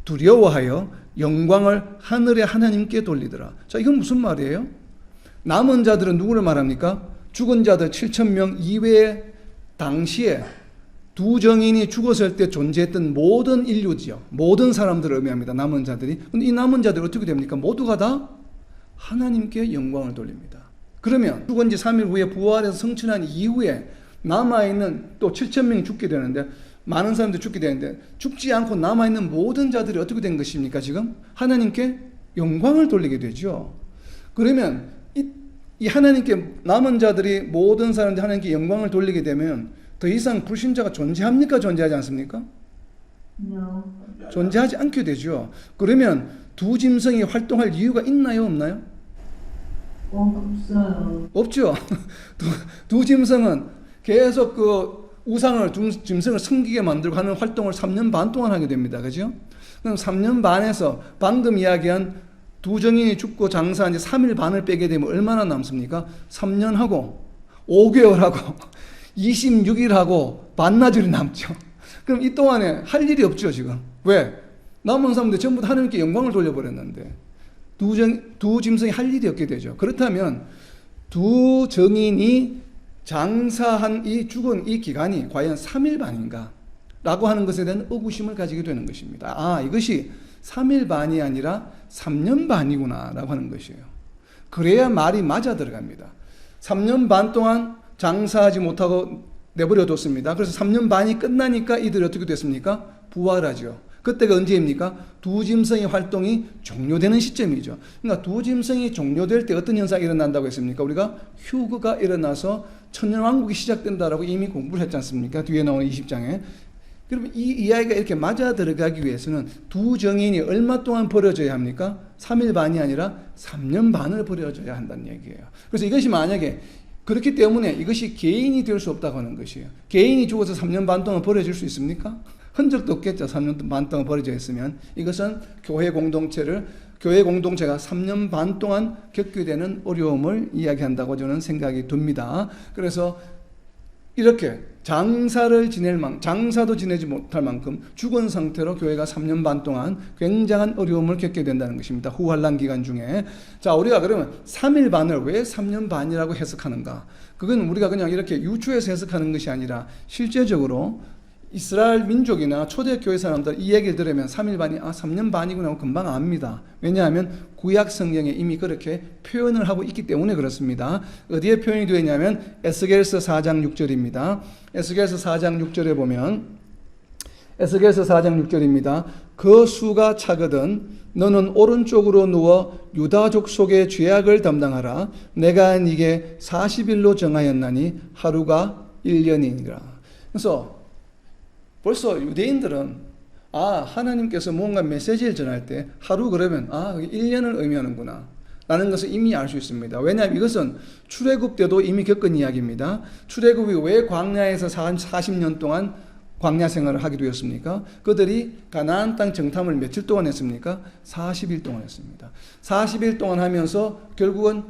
두려워하여 영광을 하늘의 하나님께 돌리더라. 자, 이건 무슨 말이에요? 남은 자들은 누구를 말합니까? 죽은 자들 7천 명 이외에 당시에 두 정인이 죽었을 때 존재했던 모든 인류지요. 모든 사람들을 의미합니다. 남은 자들이. 근데 이 남은 자들이 어떻게 됩니까? 모두가 다 하나님께 영광을 돌립니다. 그러면 죽은 지 3일 후에 부활해서 성천한 이후에 남아있는 또 7천 명이 죽게 되는데 많은 사람들이 죽게 되는데 죽지 않고 남아있는 모든 자들이 어떻게 된 것입니까? 지금 하나님께 영광을 돌리게 되죠. 그러면 이 하나님께 남은 자들이 모든 사람들이 하나님께 영광을 돌리게 되면 더 이상 불신자가 존재합니까? 존재하지 않습니까? No. 존재하지 않게 되죠. 그러면 두 짐승이 활동할 이유가 있나요? 없나요? 없어요. 없죠. 두 짐승은 계속 그 우상을, 두 짐승을 섬기게 만들고 하는 활동을 3년 반 동안 하게 됩니다. 그죠? 그럼 3년 반에서 방금 이야기한 두 정인이 죽고 장사한 지 3일 반을 빼게 되면 얼마나 남습니까? 3년하고 5개월하고 26일하고 반나절이 남죠. 그럼 이 동안에 할 일이 없죠, 지금. 왜? 남은 사람들 전부 다 하나님께 영광을 돌려버렸는데 두 짐승이 할 일이 없게 되죠. 그렇다면 두 정인이 장사한 이 죽은 이 기간이 과연 3일 반인가? 라고 하는 것에 대한 의구심을 가지게 되는 것입니다. 아, 이것이 3일 반이 아니라 3년 반이구나 라고 하는 것이에요. 그래야 말이 맞아 들어갑니다. 3년 반 동안 장사하지 못하고 내버려 뒀습니다. 그래서 3년 반이 끝나니까 이들이 어떻게 됐습니까? 부활하죠. 그때가 언제입니까? 두 짐승의 활동이 종료되는 시점이죠. 그러니까 두 짐승이 종료될 때 어떤 현상이 일어난다고 했습니까? 우리가 휴거가 일어나서 천년왕국이 시작된다라고 이미 공부를 했지 않습니까? 뒤에 나오는 20장에. 그러면 이 이야기가 이렇게 맞아 들어가기 위해서는 두 정인이 얼마 동안 버려져야 합니까? 3일 반이 아니라 3년 반을 버려져야 한다는 얘기예요. 그래서 이것이 만약에 그렇기 때문에 이것이 개인이 될 수 없다고 하는 것이에요. 개인이 죽어서 3년 반 동안 버려질 수 있습니까? 흔적도 없겠죠. 3년 반 동안 버려져 있으면. 이것은 교회 공동체가 3년 반 동안 겪게 되는 어려움을 이야기한다고 저는 생각이 듭니다. 그래서 이렇게 장사도 지내지 못할 만큼 죽은 상태로 교회가 3년 반 동안 굉장한 어려움을 겪게 된다는 것입니다. 후환란 기간 중에. 자, 우리가 그러면 3일 반을 왜 3년 반이라고 해석하는가? 그건 우리가 그냥 이렇게 유추해서 해석하는 것이 아니라 실제적으로 이스라엘 민족이나 초대교회 사람들 이 얘기를 들으면 3일 반이 3년 반이구나 하고 금방 압니다. 왜냐하면 구약 성경에 이미 그렇게 표현을 하고 있기 때문에 그렇습니다. 어디에 표현이 되어 있냐면 에스겔서 4장 6절입니다. 에스겔서 4장 6절에 보면 에스겔서 4장 6절입니다. 그 수가 차거든 너는 오른쪽으로 누워 유다 족속의 죄악을 담당하라. 내가 네게 40일로 정하였나니 하루가 1년이니라. 그래서 벌써 유대인들은 하나님께서 뭔가 메시지를 전할 때 하루 그러면 1년을 의미하는구나 라는 것을 이미 알 수 있습니다. 왜냐하면 이것은 출애굽 때도 이미 겪은 이야기입니다. 출애굽이 왜 광야에서 40년 동안 광야 생활을 하게 되었습니까? 그들이 가나안 땅 정탐을 며칠 동안 했습니까? 40일 동안 했습니다. 40일 동안 하면서 결국은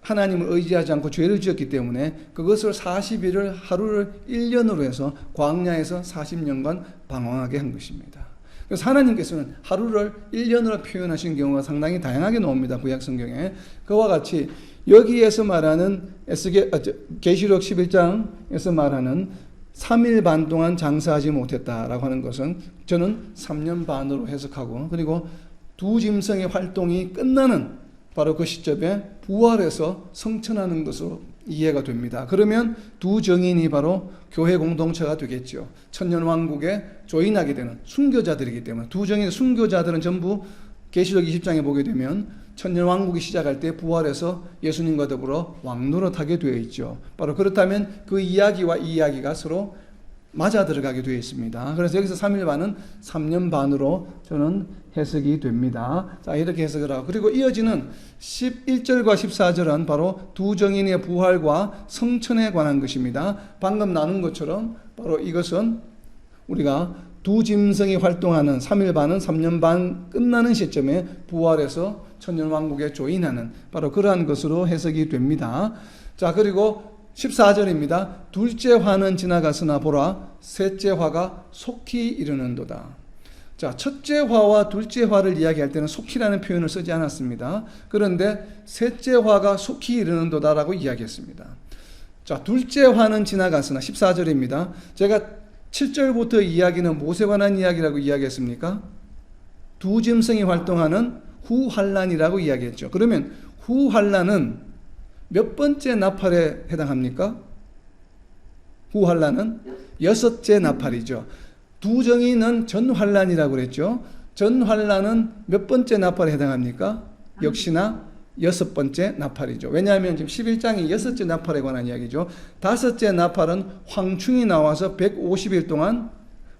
하나님을 의지하지 않고 죄를 지었기 때문에 그것을 40일을 하루를 1년으로 해서 광야에서 40년간 방황하게 한 것입니다. 그래서 하나님께서는 하루를 1년으로 표현하신 경우가 상당히 다양하게 나옵니다. 구약 성경에. 그와 같이 여기에서 말하는 계시록 11장에서 말하는 3일 반 동안 장사하지 못했다라고 하는 것은 저는 3년 반으로 해석하고 그리고 두 짐승의 활동이 끝나는 바로 그 시점에 부활해서 성천하는 것으로 이해가 됩니다. 그러면 두 정인이 바로 교회 공동체가 되겠죠. 천년왕국에 조인하게 되는 순교자들이기 때문에 두 정인의 순교자들은 전부 계시록 20장에 보게 되면 천년왕국이 시작할 때 부활해서 예수님과 더불어 왕노릇하게 되어 있죠. 바로 그렇다면 그 이야기와 이 이야기가 서로 맞아 들어가게 되어 있습니다. 그래서 여기서 3일 반은 3년 반으로 저는 해석이 됩니다. 자, 이렇게 해석을 하고 그리고 이어지는 11절과 14절은 바로 두 정인의 부활과 성천에 관한 것입니다. 방금 나눈 것처럼 바로 이것은 우리가 두 짐승이 활동하는 3일 반은 3년 반 끝나는 시점에 부활해서 천년왕국에 조인하는 바로 그러한 것으로 해석이 됩니다. 자, 그리고 14절입니다. 둘째 화는 지나갔으나 보라 셋째 화가 속히 이르는도다. 자, 첫째 화와 둘째 화를 이야기할 때는 속히라는 표현을 쓰지 않았습니다. 그런데 셋째 화가 속히 이르는도다라고 이야기했습니다. 자, 둘째 화는 지나갔으나 14절입니다. 제가 7절부터 이야기는 무엇에 관한 이야기라고 이야기했습니까? 두 짐승이 활동하는 후환란이라고 이야기했죠. 그러면 후환란은 몇 번째 나팔에 해당합니까? 후환란은 6째 나팔이죠. 두 정인은 전환란이라고 그랬죠. 전환란은 몇 번째 나팔에 해당합니까? 역시나 6번째 나팔이죠. 왜냐하면 지금 11장이 6째 나팔에 관한 이야기죠. 5째 나팔은 황충이 나와서 150일 동안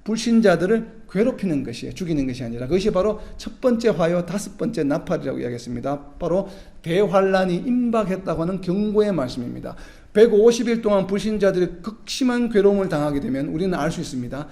불신자들을 괴롭히는 것이에요. 죽이는 것이 아니라. 그것이 바로 첫 번째 화요, 다섯 번째 나팔이라고 이야기했습니다. 바로 대환란이 임박했다고 하는 경고의 말씀입니다. 150일 동안 불신자들이 극심한 괴로움을 당하게 되면 우리는 알 수 있습니다.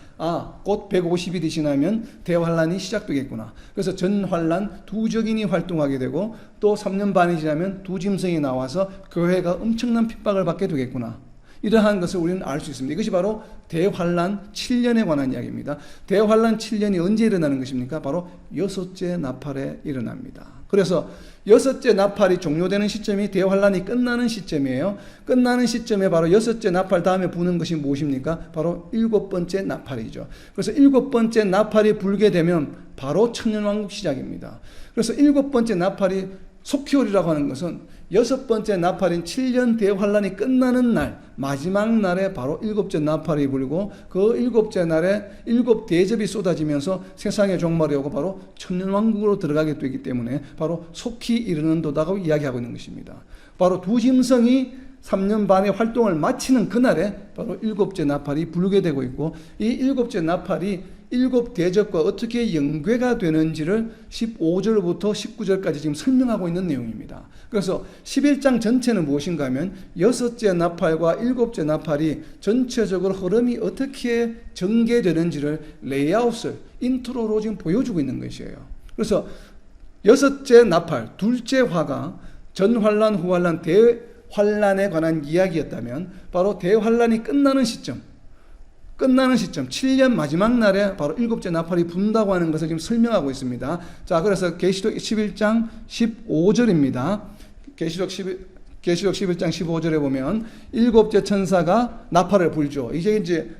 곧 150일이 지나면 대환란이 시작되겠구나. 그래서 전환란 두 적인이 활동하게 되고 또 3년 반이 지나면 두 짐승이 나와서 교회가 엄청난 핍박을 받게 되겠구나. 이러한 것을 우리는 알 수 있습니다. 이것이 바로 대환란 7년에 관한 이야기입니다. 대환란 7년이 언제 일어나는 것입니까? 바로 여섯째 나팔에 일어납니다. 그래서 여섯째 나팔이 종료되는 시점이 대환란이 끝나는 시점이에요. 끝나는 시점에 바로 여섯째 나팔 다음에 부는 것이 무엇입니까? 바로 일곱 번째 나팔이죠. 그래서 일곱 번째 나팔이 불게 되면 바로 천년왕국 시작입니다. 그래서 일곱 번째 나팔이 속히 오리라고 하는 것은 여섯 번째 나팔인 7년 대환란이 끝나는 날, 마지막 날에 바로 일곱째 나팔이 불고 그 일곱째 날에 일곱 대접이 쏟아지면서 세상의 종말이 오고 바로 천년왕국으로 들어가게 되기 때문에 바로 속히 이르는 도다고 이야기하고 있는 것입니다. 바로 두 짐승이 3년 반의 활동을 마치는 그날에 바로 일곱째 나팔이 불게 되고 있고 이 일곱째 나팔이 일곱 대접과 어떻게 연계가 되는지를 15절부터 19절까지 지금 설명하고 있는 내용입니다. 그래서 11장 전체는 무엇인가 하면 여섯째 나팔과 일곱째 나팔이 전체적으로 흐름이 어떻게 전개되는지를 레이아웃을 인트로로 지금 보여주고 있는 것이에요. 그래서 여섯째 나팔, 둘째 화가 전환란, 후환란, 대환란에 관한 이야기였다면 바로 대환란이 끝나는 시점 7년 마지막 날에 바로 일곱째 나팔이 분다고 하는 것을 지금 설명하고 있습니다. 자, 그래서 계시록 11장 15절입니다. 계시록 11장 15절에 보면 일곱째 천사가 나팔을 불죠. 이제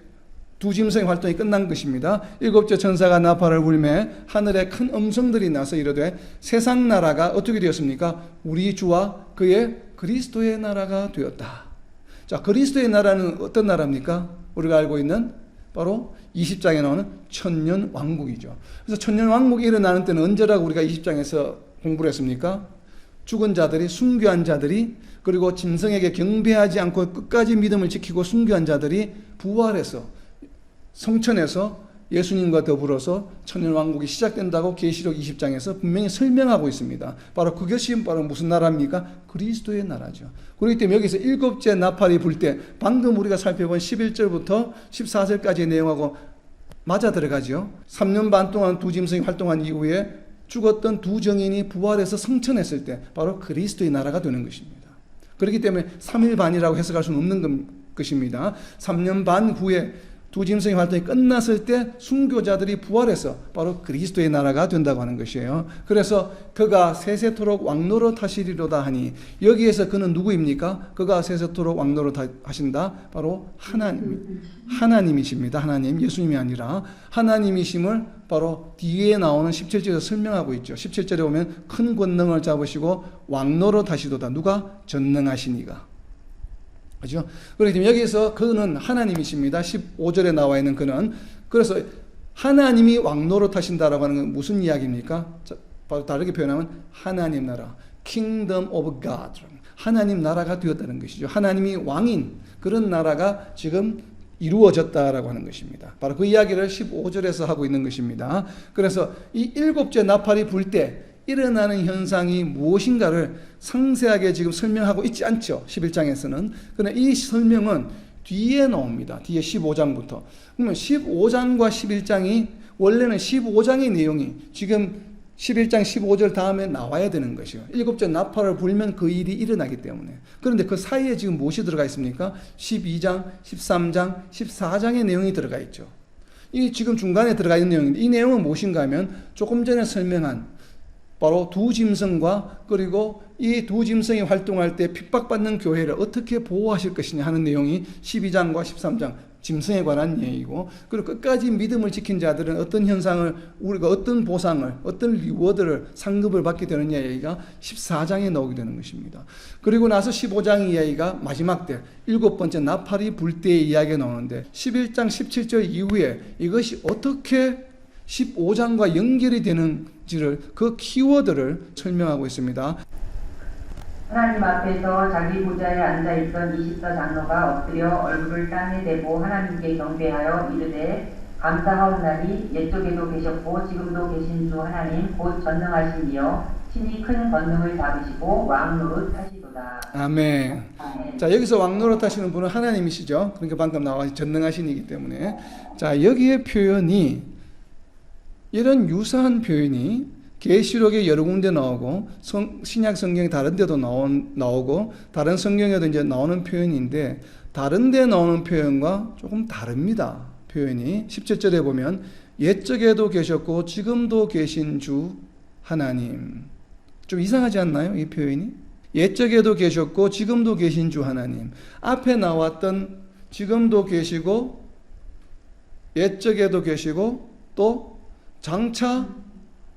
두 짐승의 활동이 끝난 것입니다. 일곱째 천사가 나팔을 불매 하늘에 큰 음성들이 나서 이르되 세상 나라가 어떻게 되었습니까? 우리 주와 그의 그리스도의 나라가 되었다. 자, 그리스도의 나라는 어떤 나라입니까? 우리가 알고 있는 바로 20장에 나오는 천년 왕국이죠. 그래서 천년 왕국이 일어나는 때는 언제라고 우리가 20장에서 공부를 했습니까? 죽은 자들이, 순교한 자들이, 그리고 짐승에게 경배하지 않고 끝까지 믿음을 지키고 순교한 자들이 부활해서 성천에서 예수님과 더불어서 천년왕국이 시작된다고 계시록 20장에서 분명히 설명하고 있습니다. 바로 그것이 바로 무슨 나라입니까? 그리스도의 나라죠. 그렇기 때문에 여기서 일곱째 나팔이 불 때 방금 우리가 살펴본 11절부터 14절까지의 내용하고 맞아 들어가죠. 3년 반 동안 두 짐승이 활동한 이후에 죽었던 두 정인이 부활해서 성천했을 때 바로 그리스도의 나라가 되는 것입니다. 그렇기 때문에 3일 반이라고 해석할 수는 없는 것입니다. 3년 반 후에 두 짐승의 활동이 끝났을 때 순교자들이 부활해서 바로 그리스도의 나라가 된다고 하는 것이에요. 그래서 그가 세세토록 왕노릇 하시리로다 하니 여기에서 그는 누구입니까? 그가 세세토록 왕노릇 하신다. 바로 하나님이십니다. 하나님, 예수님이 아니라 하나님이심을 바로 뒤에 나오는 17절에서 설명하고 있죠. 17절에 보면 큰 권능을 잡으시고 왕노릇 하시도다. 누가? 전능하시니가. 그죠? 그렇기 때문에 여기서 그는 하나님이십니다. 15절에 나와 있는 그는. 그래서 하나님이 왕노릇 하신다라고 하는 건 무슨 이야기입니까? 바로 다르게 표현하면 하나님 나라, Kingdom of God. 하나님 나라가 되었다는 것이죠. 하나님이 왕인 그런 나라가 지금 이루어졌다라고 하는 것입니다. 바로 그 이야기를 15절에서 하고 있는 것입니다. 그래서 이 일곱째 나팔이 불 때 일어나는 현상이 무엇인가를 상세하게 지금 설명하고 있지 않죠. 11장에서는. 그러나 이 설명은 뒤에 나옵니다. 뒤에 15장부터. 그러면 15장과 11장이 원래는 15장의 내용이 지금 11장 15절 다음에 나와야 되는 것이요. 일곱째 나팔을 불면 그 일이 일어나기 때문에. 그런데 그 사이에 지금 무엇이 들어가 있습니까? 12장, 13장, 14장의 내용이 들어가 있죠. 이 지금 중간에 들어가 있는 내용인데 이 내용은 무엇인가 하면 조금 전에 설명한 바로 두 짐승과 그리고 이 두 짐승이 활동할 때 핍박받는 교회를 어떻게 보호하실 것이냐 하는 내용이 12장과 13장 짐승에 관한 얘기고 그리고 끝까지 믿음을 지킨 자들은 어떤 현상을 우리가 어떤 보상을 어떤 리워드를 상급을 받게 되느냐 얘기가 14장에 나오게 되는 것입니다. 그리고 나서 15장 이야기가 마지막 때 일곱 번째 나팔이 불 때의 이야기가 나오는데 11장 17절 이후에 이것이 어떻게 15장과 연결이 되는지를 그 키워드를 설명하고 있습니다. 하나님 앞에서 자기 보좌에 앉아있던 24 장로가 엎드려 얼굴을 땅에 대고 하나님께 경배하여 이르되 감사하오나니 옛적에도 계셨고 지금도 계신 주 하나님 곧 전능하시며 친히 큰 권능을 잡으시고 왕 노릇하시도다. 아멘. 아멘. 자, 여기서 왕 노릇하시는 분은 하나님이시죠. 그러니까 방금 나와 전능하신이기 때문에. 자, 여기에 표현이 이런 유사한 표현이 계시록에 여러 군데 나오고 신약 성경에 다른 데도 나오고 다른 성경에도 이제 나오는 표현인데 다른 데 나오는 표현과 조금 다릅니다. 표현이 17절에 보면 옛적에도 계셨고 지금도 계신 주 하나님. 좀 이상하지 않나요? 이 표현이? 옛적에도 계셨고 지금도 계신 주 하나님. 앞에 나왔던 지금도 계시고 옛적에도 계시고 또 장차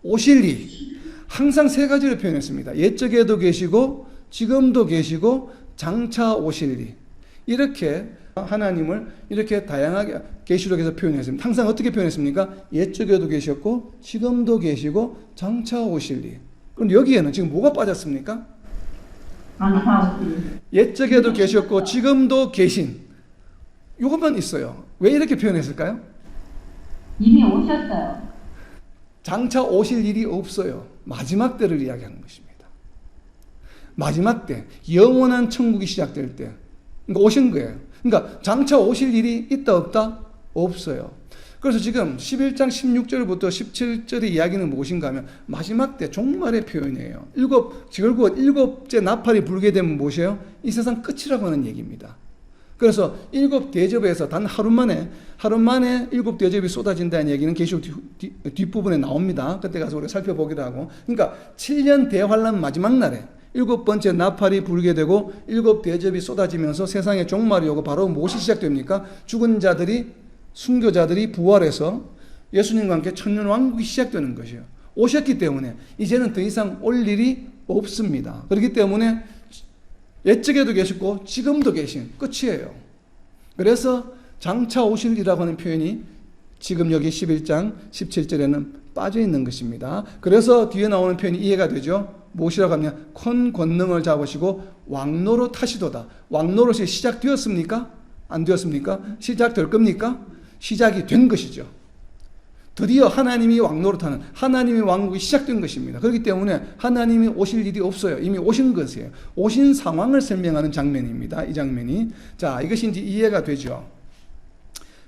오실 이 항상 세 가지를 표현했습니다. 옛적에도 계시고 지금도 계시고 장차 오실 이 이렇게 하나님을 이렇게 다양하게 계시록에서 표현했습니다. 항상 어떻게 표현했습니까? 옛적에도 계셨고 지금도 계시고 장차 오실 이. 그럼 여기에는 지금 뭐가 빠졌습니까? 옛적에도 계셨고 지금도 계신 이것만 있어요. 왜 이렇게 표현했을까요? 이미 오셨어요. 장차 오실 일이 없어요. 마지막 때를 이야기하는 것입니다. 마지막 때, 영원한 천국이 시작될 때 그러니까 오신 거예요. 그러니까 장차 오실 일이 있다 없다? 없어요. 그래서 지금 11장 16절부터 17절의 이야기는 무엇인가 하면 마지막 때 종말의 표현이에요. 결국 일곱째 나팔이 불게 되면 무엇이에요? 이 세상 끝이라고 하는 얘기입니다. 그래서 일곱 대접에서 단 하루 만에 일곱 대접이 쏟아진다는 얘기는 계시록 뒷부분에 나옵니다. 그때 가서 우리가 살펴보기도 하고. 그러니까 7년 대환란 마지막 날에 일곱 번째 나팔이 불게 되고 일곱 대접이 쏟아지면서 세상의 종말이 오고 바로 무엇이 시작됩니까? 죽은 자들이 순교자들이 부활해서 예수님과 함께 천년왕국이 시작되는 것이에요. 오셨기 때문에 이제는 더 이상 올 일이 없습니다. 그렇기 때문에 옛적에도 계시고 지금도 계신 끝이에요. 그래서 장차 오실 이라고 하는 표현이 지금 여기 11장 17절에는 빠져 있는 것입니다. 그래서 뒤에 나오는 표현이 이해가 되죠. 무엇이라고 하면 큰 권능을 잡으시고 왕노릇 하시도다. 왕노릇이 시작되었습니까? 안 되었습니까? 시작될 겁니까? 시작이 된 것이죠. 드디어 하나님이 왕노릇하는 하나님의 왕국이 시작된 것입니다. 그렇기 때문에 하나님이 오실 일이 없어요. 이미 오신 것이에요. 오신 상황을 설명하는 장면입니다. 이 장면이. 자, 이것이 이제 이해가 되죠.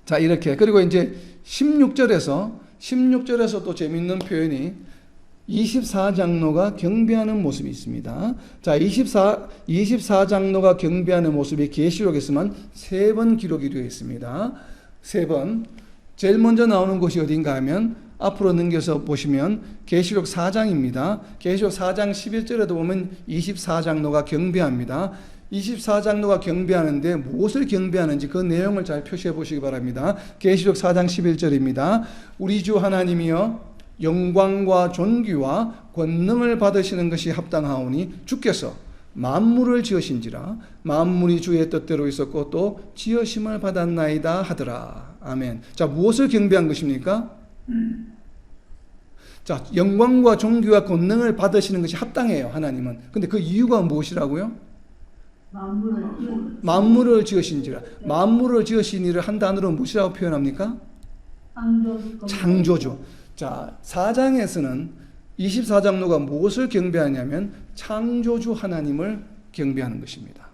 자, 이렇게. 그리고 이제 16절에서 또 재밌는 표현이 24장로가 경배하는 모습이 있습니다. 자, 24장로가 경배하는 모습이 계시록에서만 3번 기록이 되어 있습니다. 3번. 제일 먼저 나오는 곳이 어딘가 하면 앞으로 넘겨서 보시면 계시록 4장입니다. 계시록 4장 11절에도 보면 24장로가 경배합니다. 24장로가 경배하는데 무엇을 경배하는지 그 내용을 잘 표시해 보시기 바랍니다. 계시록 4장 11절입니다. 우리 주 하나님이여 영광과 존귀와 권능을 받으시는 것이 합당하오니 주께서 만물을 지으신지라 만물이 주의 뜻대로 있었고 또 지으심을 받았나이다 하더라. 아멘. 자, 무엇을 경배한 것입니까? 자, 영광과 존귀와 권능을 받으시는 것이 합당해요, 하나님은. 근데 그 이유가 무엇이라고요? 만물을 지으신지라. 만물을 지으신 이를 한 단어로 무엇이라고 표현합니까? 창조주. 자, 4장에서는 24장로가 무엇을 경배하냐면 창조주 하나님을 경배하는 것입니다.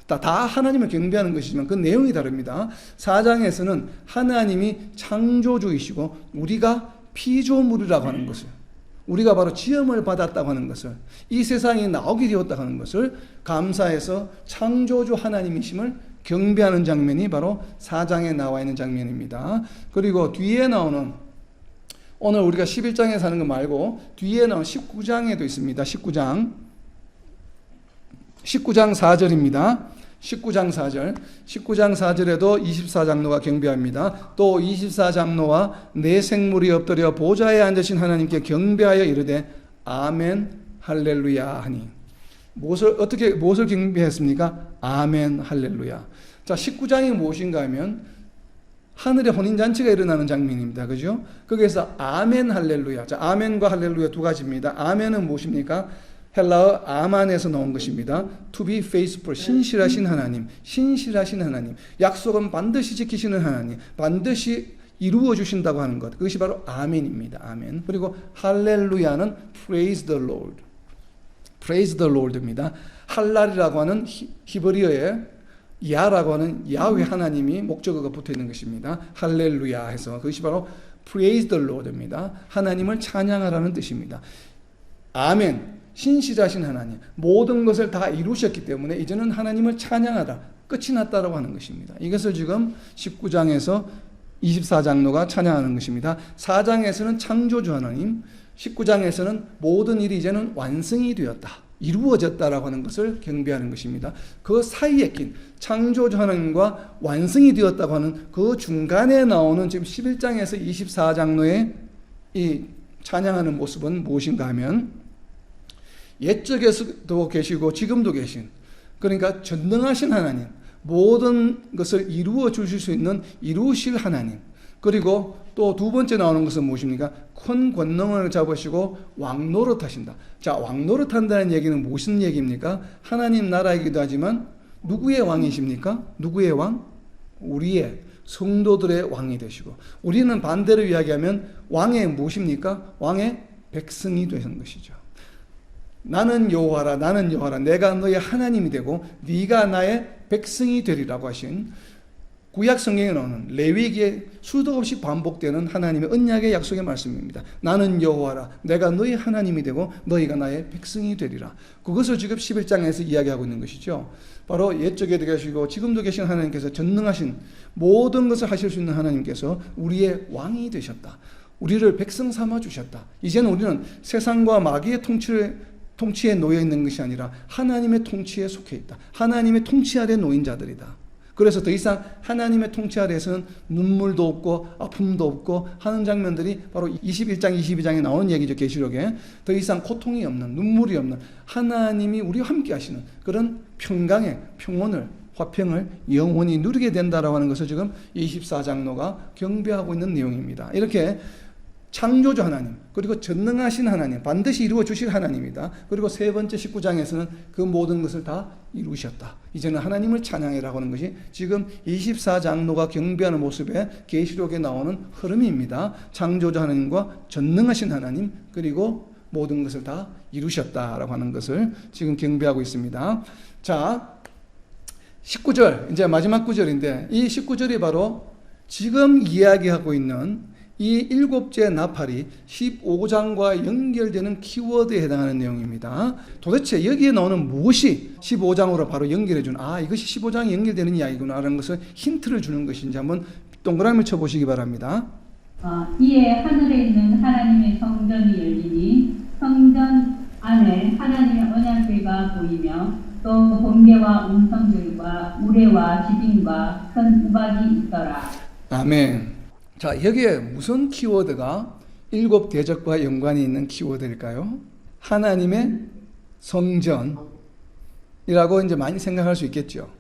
다 하나님을 경배하는 것이지만 그 내용이 다릅니다. 4장에서는 하나님이 창조주이시고 우리가 피조물이라고 하는 것을, 우리가 바로 지음을 받았다고 하는 것을, 이 세상에 나오게 되었다고 하는 것을 감사해서 창조주 하나님이심을 경배하는 장면이 바로 4장에 나와 있는 장면입니다. 그리고 뒤에 나오는, 오늘 우리가 11장에 사는 거 말고 뒤에 나온 19장에도 있습니다. 19장 4절입니다. 19장 4절에도 24장로가 경배합니다. 또 24장로와 네 생물이 엎드려 보좌에 앉으신 하나님께 경배하여 이르되 아멘 할렐루야 하니. 무엇을 경배했습니까? 아멘 할렐루야. 자, 19장이 무엇인가 하면 하늘에 혼인잔치가 일어나는 장면입니다. 그죠? 거기에서 아멘 할렐루야. 자, 아멘과 할렐루야 두 가지입니다. 아멘은 무엇입니까? 헬라어 아만에서 나온 것입니다. To be faithful, 신실하신 하나님, 신실하신 하나님. 약속은 반드시 지키시는 하나님, 반드시 이루어 주신다고 하는 것, 그것이 바로 아멘입니다. 아멘. 그리고 할렐루야는 praise the Lord, praise the Lord입니다. 할랄이라고 하는 히브리어의 야라고 하는 야훼 하나님이 목적어가 붙어 있는 것입니다. 할렐루야 해서 그것이 바로 praise the Lord입니다. 하나님을 찬양하라는 뜻입니다. 아멘, 신실하신 하나님, 모든 것을 다 이루셨기 때문에 이제는 하나님을 찬양하라, 끝이 났다라고 하는 것입니다. 이것을 지금 19장에서 24장로가 찬양하는 것입니다. 4장에서는 창조주 하나님, 19장에서는 모든 일이 이제는 완성이 되었다, 이루어졌다라고 하는 것을 경배하는 것입니다. 그 사이에 낀 창조주 하나님과 완성이 되었다고 하는 그 중간에 나오는 지금 11장에서 24장로의 이 찬양하는 모습은 무엇인가 하면, 옛적에서도 계시고 지금도 계신, 그러니까 전능하신 하나님, 모든 것을 이루어 주실 수 있는 이루실 하나님, 그리고 또 두 번째 나오는 것은 무엇입니까? 큰 권능을 잡으시고 왕노릇 하신다. 자, 왕노릇 한다는 얘기는 무슨 얘기입니까? 하나님 나라이기도 하지만 누구의 왕이십니까? 누구의 왕? 우리의 성도들의 왕이 되시고, 우리는 반대로 이야기하면 왕의 무엇입니까? 왕의 백성이 되는 것이죠. 나는 여호와라, 나는 여호와라, 내가 너의 하나님이 되고 네가 나의 백성이 되리라고 하신, 구약 성경에 나오는 레위기에 수도 없이 반복되는 하나님의 언약의 약속의 말씀입니다. 나는 여호와라, 내가 너희 하나님이 되고 너희가 나의 백성이 되리라. 그것을 지금 11장에서 이야기하고 있는 것이죠. 바로 옛적에도 계시고 지금도 계신 하나님께서 전능하신 모든 것을 하실 수 있는 하나님께서 우리의 왕이 되셨다. 우리를 백성 삼아 주셨다. 이제는 우리는 세상과 마귀의 통치에 놓여 있는 것이 아니라 하나님의 통치에 속해 있다. 하나님의 통치 아래 놓인 자들이다. 그래서 더 이상 하나님의 통치 아래에서는 눈물도 없고 아픔도 없고 하는 장면들이 바로 21장 22장에 나오는 얘기죠. 계시록에 더 이상 고통이 없는, 눈물이 없는, 하나님이 우리와 함께 하시는 그런 평강의 평온을, 화평을 영원히 누리게 된다라고 하는 것을 지금 24장로가 경배하고 있는 내용입니다. 이렇게 창조주 하나님, 그리고 전능하신 하나님, 반드시 이루어 주실 하나님이다. 그리고 세 번째 19장에서는 그 모든 것을 다 이루셨다. 이제는 하나님을 찬양해라고 하는 것이 지금 24장로가 경배하는 모습에 계시록에 나오는 흐름입니다. 창조주 하나님과 전능하신 하나님, 그리고 모든 것을 다 이루셨다라고 하는 것을 지금 경배하고 있습니다. 자, 19절, 이제 마지막 구절인데, 이 19절이 바로 지금 이야기하고 있는 이 7째 나팔이 15장과 연결되는 키워드에 해당하는 내용입니다. 도대체 여기에 나오는 무엇이 15장으로 바로 연결해 주는, 이것이 15장에 연결되는 이야기구나 라는 것을 힌트를 주는 것인지 한번 동그라미 쳐보시기 바랍니다. 이에 하늘에 있는 하나님의 성전이 열리니 성전 안에 하나님의 언약궤가 보이며 또 번개와 음성들과 우레와 지진과 큰 우박이 있더라. 아멘. 자, 여기에 무슨 키워드가 7 대적과 연관이 있는 키워드일까요? 하나님의 성전이라고 이제 많이 생각할 수 있겠죠.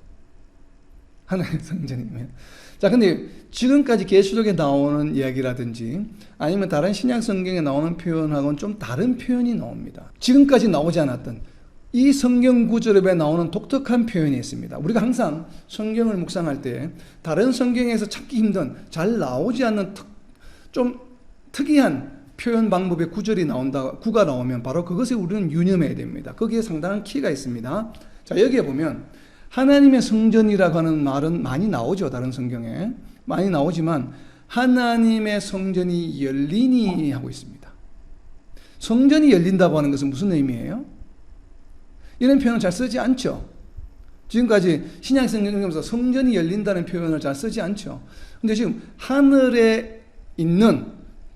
하나님의 성전이면. 자, 근데 지금까지 계시록에 나오는 이야기라든지 아니면 다른 신약 성경에 나오는 표현하고는 좀 다른 표현이 나옵니다. 지금까지 나오지 않았던 이 성경 구절에 나오는 독특한 표현이 있습니다. 우리가 항상 성경을 묵상할 때 다른 성경에서 찾기 힘든, 잘 나오지 않는 좀 특이한 표현 방법의 구절이 구가 나오면 바로 그것에 우리는 유념해야 됩니다. 거기에 상당한 키가 있습니다. 자, 여기에 보면 하나님의 성전이라고 하는 말은 많이 나오죠. 다른 성경에 많이 나오지만 하나님의 성전이 열리니 하고 있습니다. 성전이 열린다고 하는 것은 무슨 의미예요? 이런 표현을 잘 쓰지 않죠. 지금까지 신약 성경에서 성전이 열린다는 표현을 잘 쓰지 않죠. 근데 지금 하늘에 있는,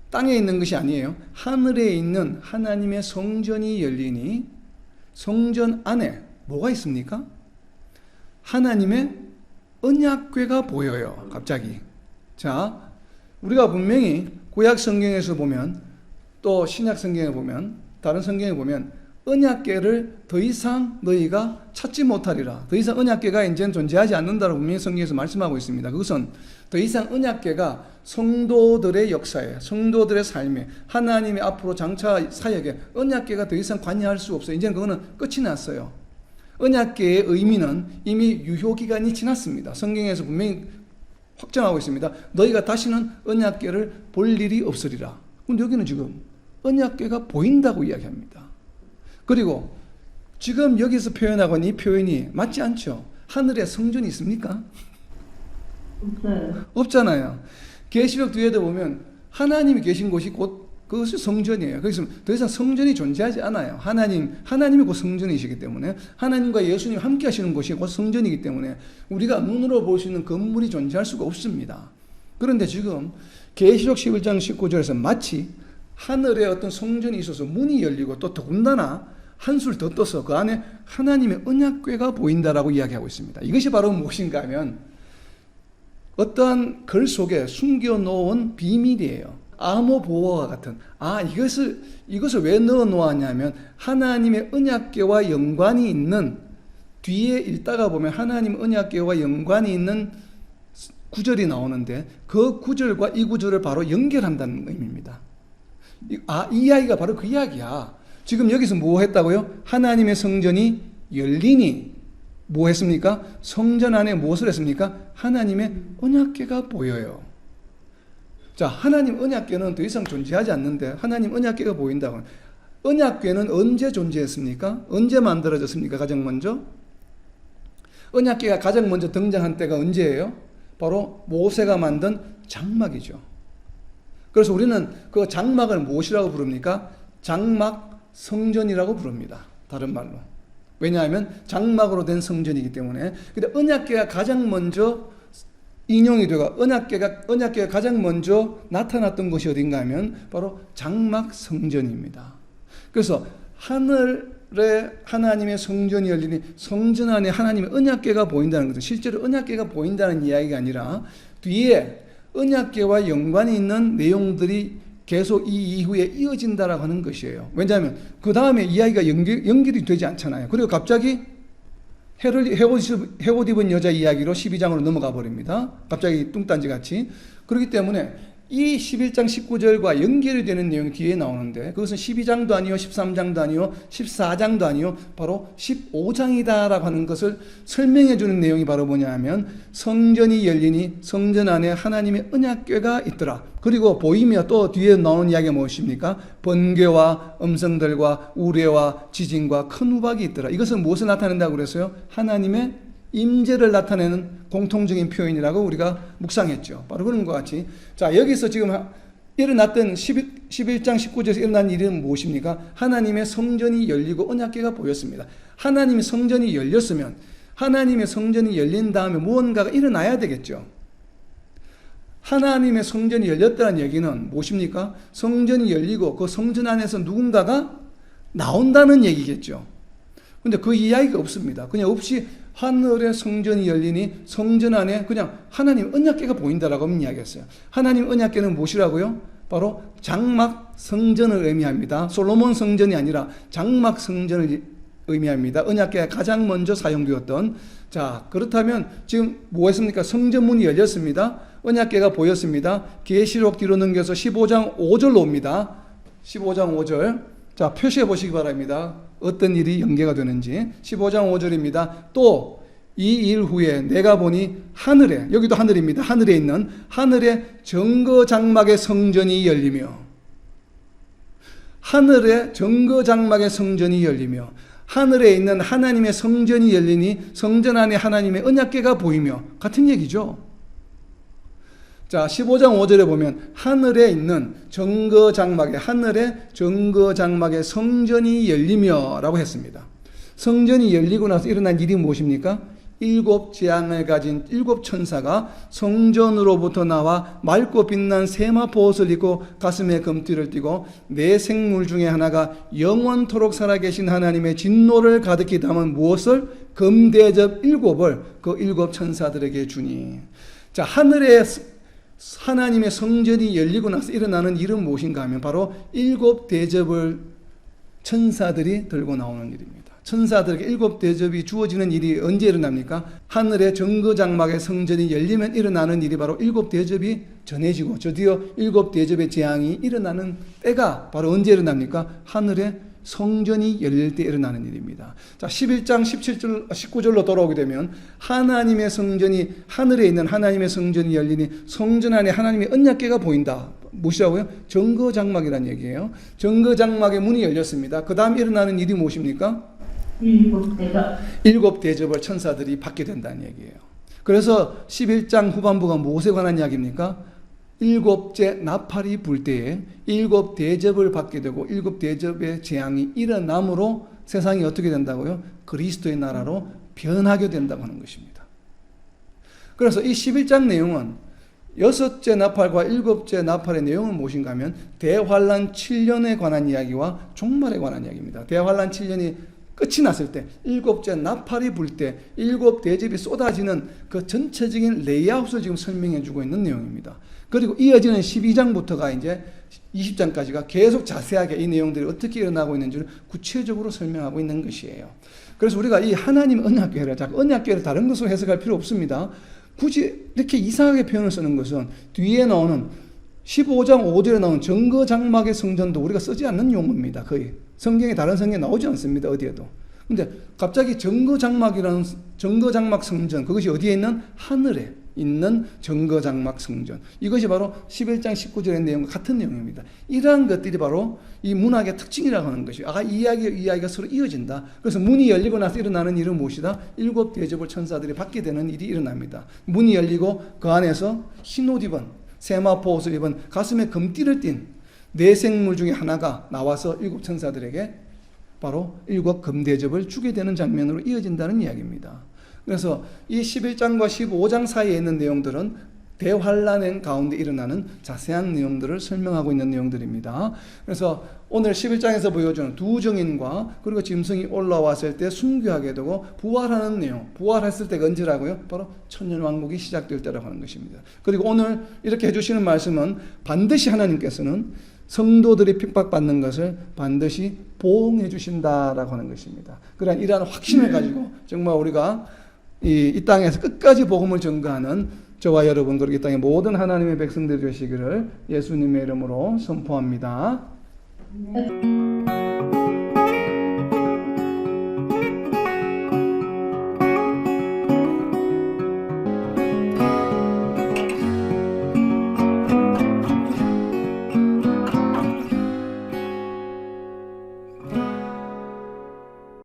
땅에 있는 것이 아니에요. 하늘에 있는 하나님의 성전이 열리니 성전 안에 뭐가 있습니까? 하나님의 언약궤가 보여요. 갑자기. 자, 우리가 분명히 구약 성경에서 보면, 또 신약 성경에 보면, 다른 성경에 보면 언약궤를 더 이상 너희가 찾지 못하리라. 더 이상 언약궤가 이제는 존재하지 않는다고 분명히 성경에서 말씀하고 있습니다. 그것은 더 이상 언약궤가 성도들의 역사에, 성도들의 삶에, 하나님의 앞으로 장차 사역에 언약궤가 더 이상 관여할 수 없어요. 이제는 그거는 끝이 났어요. 언약궤의 의미는 이미 유효기간이 지났습니다. 성경에서 분명히 확정하고 있습니다. 너희가 다시는 언약궤를 볼 일이 없으리라. 근데 여기는 지금 언약궤가 보인다고 이야기합니다. 그리고 지금 여기서 표현하고 있는 이 표현이 맞지 않죠? 하늘에 성전이 있습니까? 없어요. 없잖아요. 계시록 뒤에도 보면 하나님이 계신 곳이 곧 그것이 성전이에요. 그래서 더 이상 성전이 존재하지 않아요. 하나님이 곧 성전이시기 때문에 하나님과 예수님이 함께 하시는 곳이 곧 성전이기 때문에 우리가 눈으로 볼 수 있는 건물이 존재할 수가 없습니다. 그런데 지금 계시록 11장 19절에서 마치 하늘에 어떤 성전이 있어서 문이 열리고 또 더군다나 한술 더 떠서 그 안에 하나님의 언약궤가 보인다라고 이야기하고 있습니다. 이것이 바로 무엇인가 하면 어떠한 글 속에 숨겨놓은 비밀이에요. 암호 보호와 같은. 이것을 왜 넣어 놓았냐면 하나님의 언약궤와 연관이 있는, 뒤에 읽다가 보면 하나님 언약궤와 연관이 있는 구절이 나오는데 그 구절과 이 구절을 바로 연결한다는 의미입니다. 이 이야기가 바로 그 이야기야. 지금 여기서 뭐 했다고요? 하나님의 성전이 열리니 뭐 했습니까? 성전 안에 무엇을 했습니까? 하나님의 언약궤가 보여요. 자, 하나님 언약궤는 더 이상 존재하지 않는데 하나님 언약궤가 보인다고. 언약궤는 언제 존재했습니까? 언제 만들어졌습니까? 가장 먼저? 언약궤가 가장 먼저 등장한 때가 언제예요? 바로 모세가 만든 장막이죠. 그래서 우리는 그 장막을 무엇이라고 부릅니까? 장막 성전이라고 부릅니다. 다른 말로. 왜냐하면 장막으로 된 성전이기 때문에. 근데 언약궤가 가장 먼저 인용이 되고 언약궤가 가장 먼저 나타났던 곳이 어딘가 하면 바로 장막 성전입니다. 그래서 하늘에 하나님의 성전이 열리니 성전 안에 하나님의 언약궤가 보인다는 것은 실제로 언약궤가 보인다는 이야기가 아니라 뒤에 언약궤와 연관이 있는 내용들이 계속 이 이후에 이어진다라고 하는 것이에요. 왜냐하면 그 다음에 이야기가 연결이 되지 않잖아요. 그리고 갑자기 헤옷 입은 여자 이야기로 12장으로 넘어가 버립니다. 갑자기 뚱딴지 같이. 그렇기 때문에 이 11장 19절과 연결이 되는 내용이 뒤에 나오는데 그것은 12장도 아니요 13장도 아니요 14장도 아니요 바로 15장이다라고 하는 것을 설명해 주는 내용이 바로 뭐냐 하면 성전이 열리니 성전 안에 하나님의 언약궤가 있더라. 그리고 보이며 또 뒤에 나오는 이야기가 무엇입니까? 번개와 음성들과 우레와 지진과 큰 우박이 있더라. 이것은 무엇을 나타낸다고 그랬어요? 하나님의 임재를 나타내는 공통적인 표현이라고 우리가 묵상했죠. 바로 그런 것 같이. 자, 여기서 지금 일어났던 11장 19절에서 일어난 일은 무엇입니까? 하나님의 성전이 열리고 언약궤가 보였습니다. 하나님의 성전이 열렸으면 하나님의 성전이 열린 다음에 무언가가 일어나야 되겠죠. 하나님의 성전이 열렸다는 얘기는 무엇입니까? 성전이 열리고 그 성전 안에서 누군가가 나온다는 얘기겠죠. 근데 그 이야기가 없습니다. 그냥 없이 하늘의 성전이 열리니 성전 안에 그냥 하나님 언약궤가 보인다라고 이야기했어요. 하나님 언약궤는 무엇이라고요? 바로 장막 성전을 의미합니다. 솔로몬 성전이 아니라 장막 성전을 의미합니다. 언약궤가 가장 먼저 사용되었던. 자, 그렇다면 지금 뭐 했습니까? 성전문이 열렸습니다. 언약궤가 보였습니다. 계시록 뒤로 넘겨서 15장 5절로 옵니다. 15장 5절. 자, 표시해 보시기 바랍니다. 어떤 일이 연계가 되는지. 15장 5절입니다. 또 이 일 후에 내가 보니 하늘에, 여기도 하늘입니다. 하늘에 있는 하늘의 정거장막의 성전이 열리며, 하늘의 정거장막의 성전이 열리며, 하늘에 있는 하나님의 성전이 열리니 성전 안에 하나님의 언약궤가 보이며, 같은 얘기죠. 자, 15장 5절에 보면 하늘에 있는 하늘의 정거장막의 성전이 열리며 라고 했습니다. 성전이 열리고 나서 일어난 일이 무엇입니까? 7 재앙을 가진 7 천사가 성전으로부터 나와 맑고 빛난 세마포옷을 입고 가슴에 금띠를 띠고 네 생물 중에 하나가 영원토록 살아계신 하나님의 진노를 가득히 담은 무엇을? 금대접 7을 그 7 천사들에게 주니. 자, 하늘에 하나님의 성전이 열리고 나서 일어나는 일은 무엇인가 하면 바로 7 대접을 천사들이 들고 나오는 일입니다. 천사들에게 7 대접이 주어지는 일이 언제 일어납니까? 하늘의 정거장막의 성전이 열리면 일어나는 일이 바로 7 대접이 전해지고 드디어 7 대접의 재앙이 일어나는 때가 바로 언제 일어납니까? 하늘의 성전이 열릴 때 일어나는 일입니다. 자, 11장 17절, 19절로 돌아오게 되면 하나님의 성전이, 하늘에 있는 하나님의 성전이 열리니 성전 안에 하나님의 언약궤가 보인다. 무엇이라고요? 정거장막이라는 얘기예요. 정거장막의 문이 열렸습니다. 그 다음 일어나는 일이 무엇입니까? 일곱 대접을 천사들이 받게 된다는 얘기예요. 그래서 11장 후반부가 무엇에 관한 이야기입니까? 일곱째 나팔이 불 때에 일곱 대접을 받게 되고 일곱 대접의 재앙이 일어남으로 세상이 어떻게 된다고요? 그리스도의 나라로 변하게 된다고 하는 것입니다. 그래서 이 11장 내용은 여섯째 나팔과 일곱째 나팔의 내용은 무엇인가 하면 대환란 7년에 관한 이야기와 종말에 관한 이야기입니다. 대환란 7년이 끝이 났을 때 일곱째 나팔이 불 때 일곱 대접이 쏟아지는 그 전체적인 레이아웃을 지금 설명해 주고 있는 내용입니다. 그리고 이어지는 12장부터가 이제 20장까지가 계속 자세하게 이 내용들이 어떻게 일어나고 있는지를 구체적으로 설명하고 있는 것이에요. 그래서 우리가 이 하나님 언약궤를, 언약궤를 다른 것으로 해석할 필요 없습니다. 굳이 이렇게 이상하게 표현을 쓰는 것은 뒤에 나오는 15장 5절에 나오는 정거장막의 성전도 우리가 쓰지 않는 용어입니다. 거의 성경에, 다른 성경에 나오지 않습니다. 어디에도. 근데 갑자기 정거장막이라는, 정거장막 성전, 그것이 어디에 있는? 하늘에 있는 정거장막 성전. 이것이 바로 11장 19절의 내용과 같은 내용입니다. 이러한 것들이 바로 이 문학의 특징이라고 하는 것이에요. 이 이야기가 서로 이어진다. 그래서 문이 열리고 나서 일어나는 일은 무엇이다? 일곱 대접을 천사들이 받게 되는 일이 일어납니다. 문이 열리고 그 안에서 흰옷 입은, 세마포 옷을 입은, 가슴에 금띠를 띤 네 생물 중에 하나가 나와서 일곱 천사들에게 바로 일곱 금대접을 주게 되는 장면으로 이어진다는 이야기입니다. 그래서 이 11장과 15장 사이에 있는 내용들은 대환란 가운데 일어나는 자세한 내용들을 설명하고 있는 내용들입니다. 그래서 오늘 11장에서 보여주는 두 증인과 그리고 짐승이 올라왔을 때 순교하게 되고 부활하는 내용, 부활했을 때가 언제라고요? 바로 천년왕국이 시작될 때라고 하는 것입니다. 그리고 오늘 이렇게 해주시는 말씀은 반드시 하나님께서는 성도들이 핍박받는 것을 반드시 보응해 주신다라고 하는 것입니다. 그러한 이러한 확신을 가지고 정말 우리가 이 땅에서 끝까지 복음을 전가하는 저와 여러분, 그리고 이 땅의 모든 하나님의 백성들이 되시기를 예수님의 이름으로 선포합니다.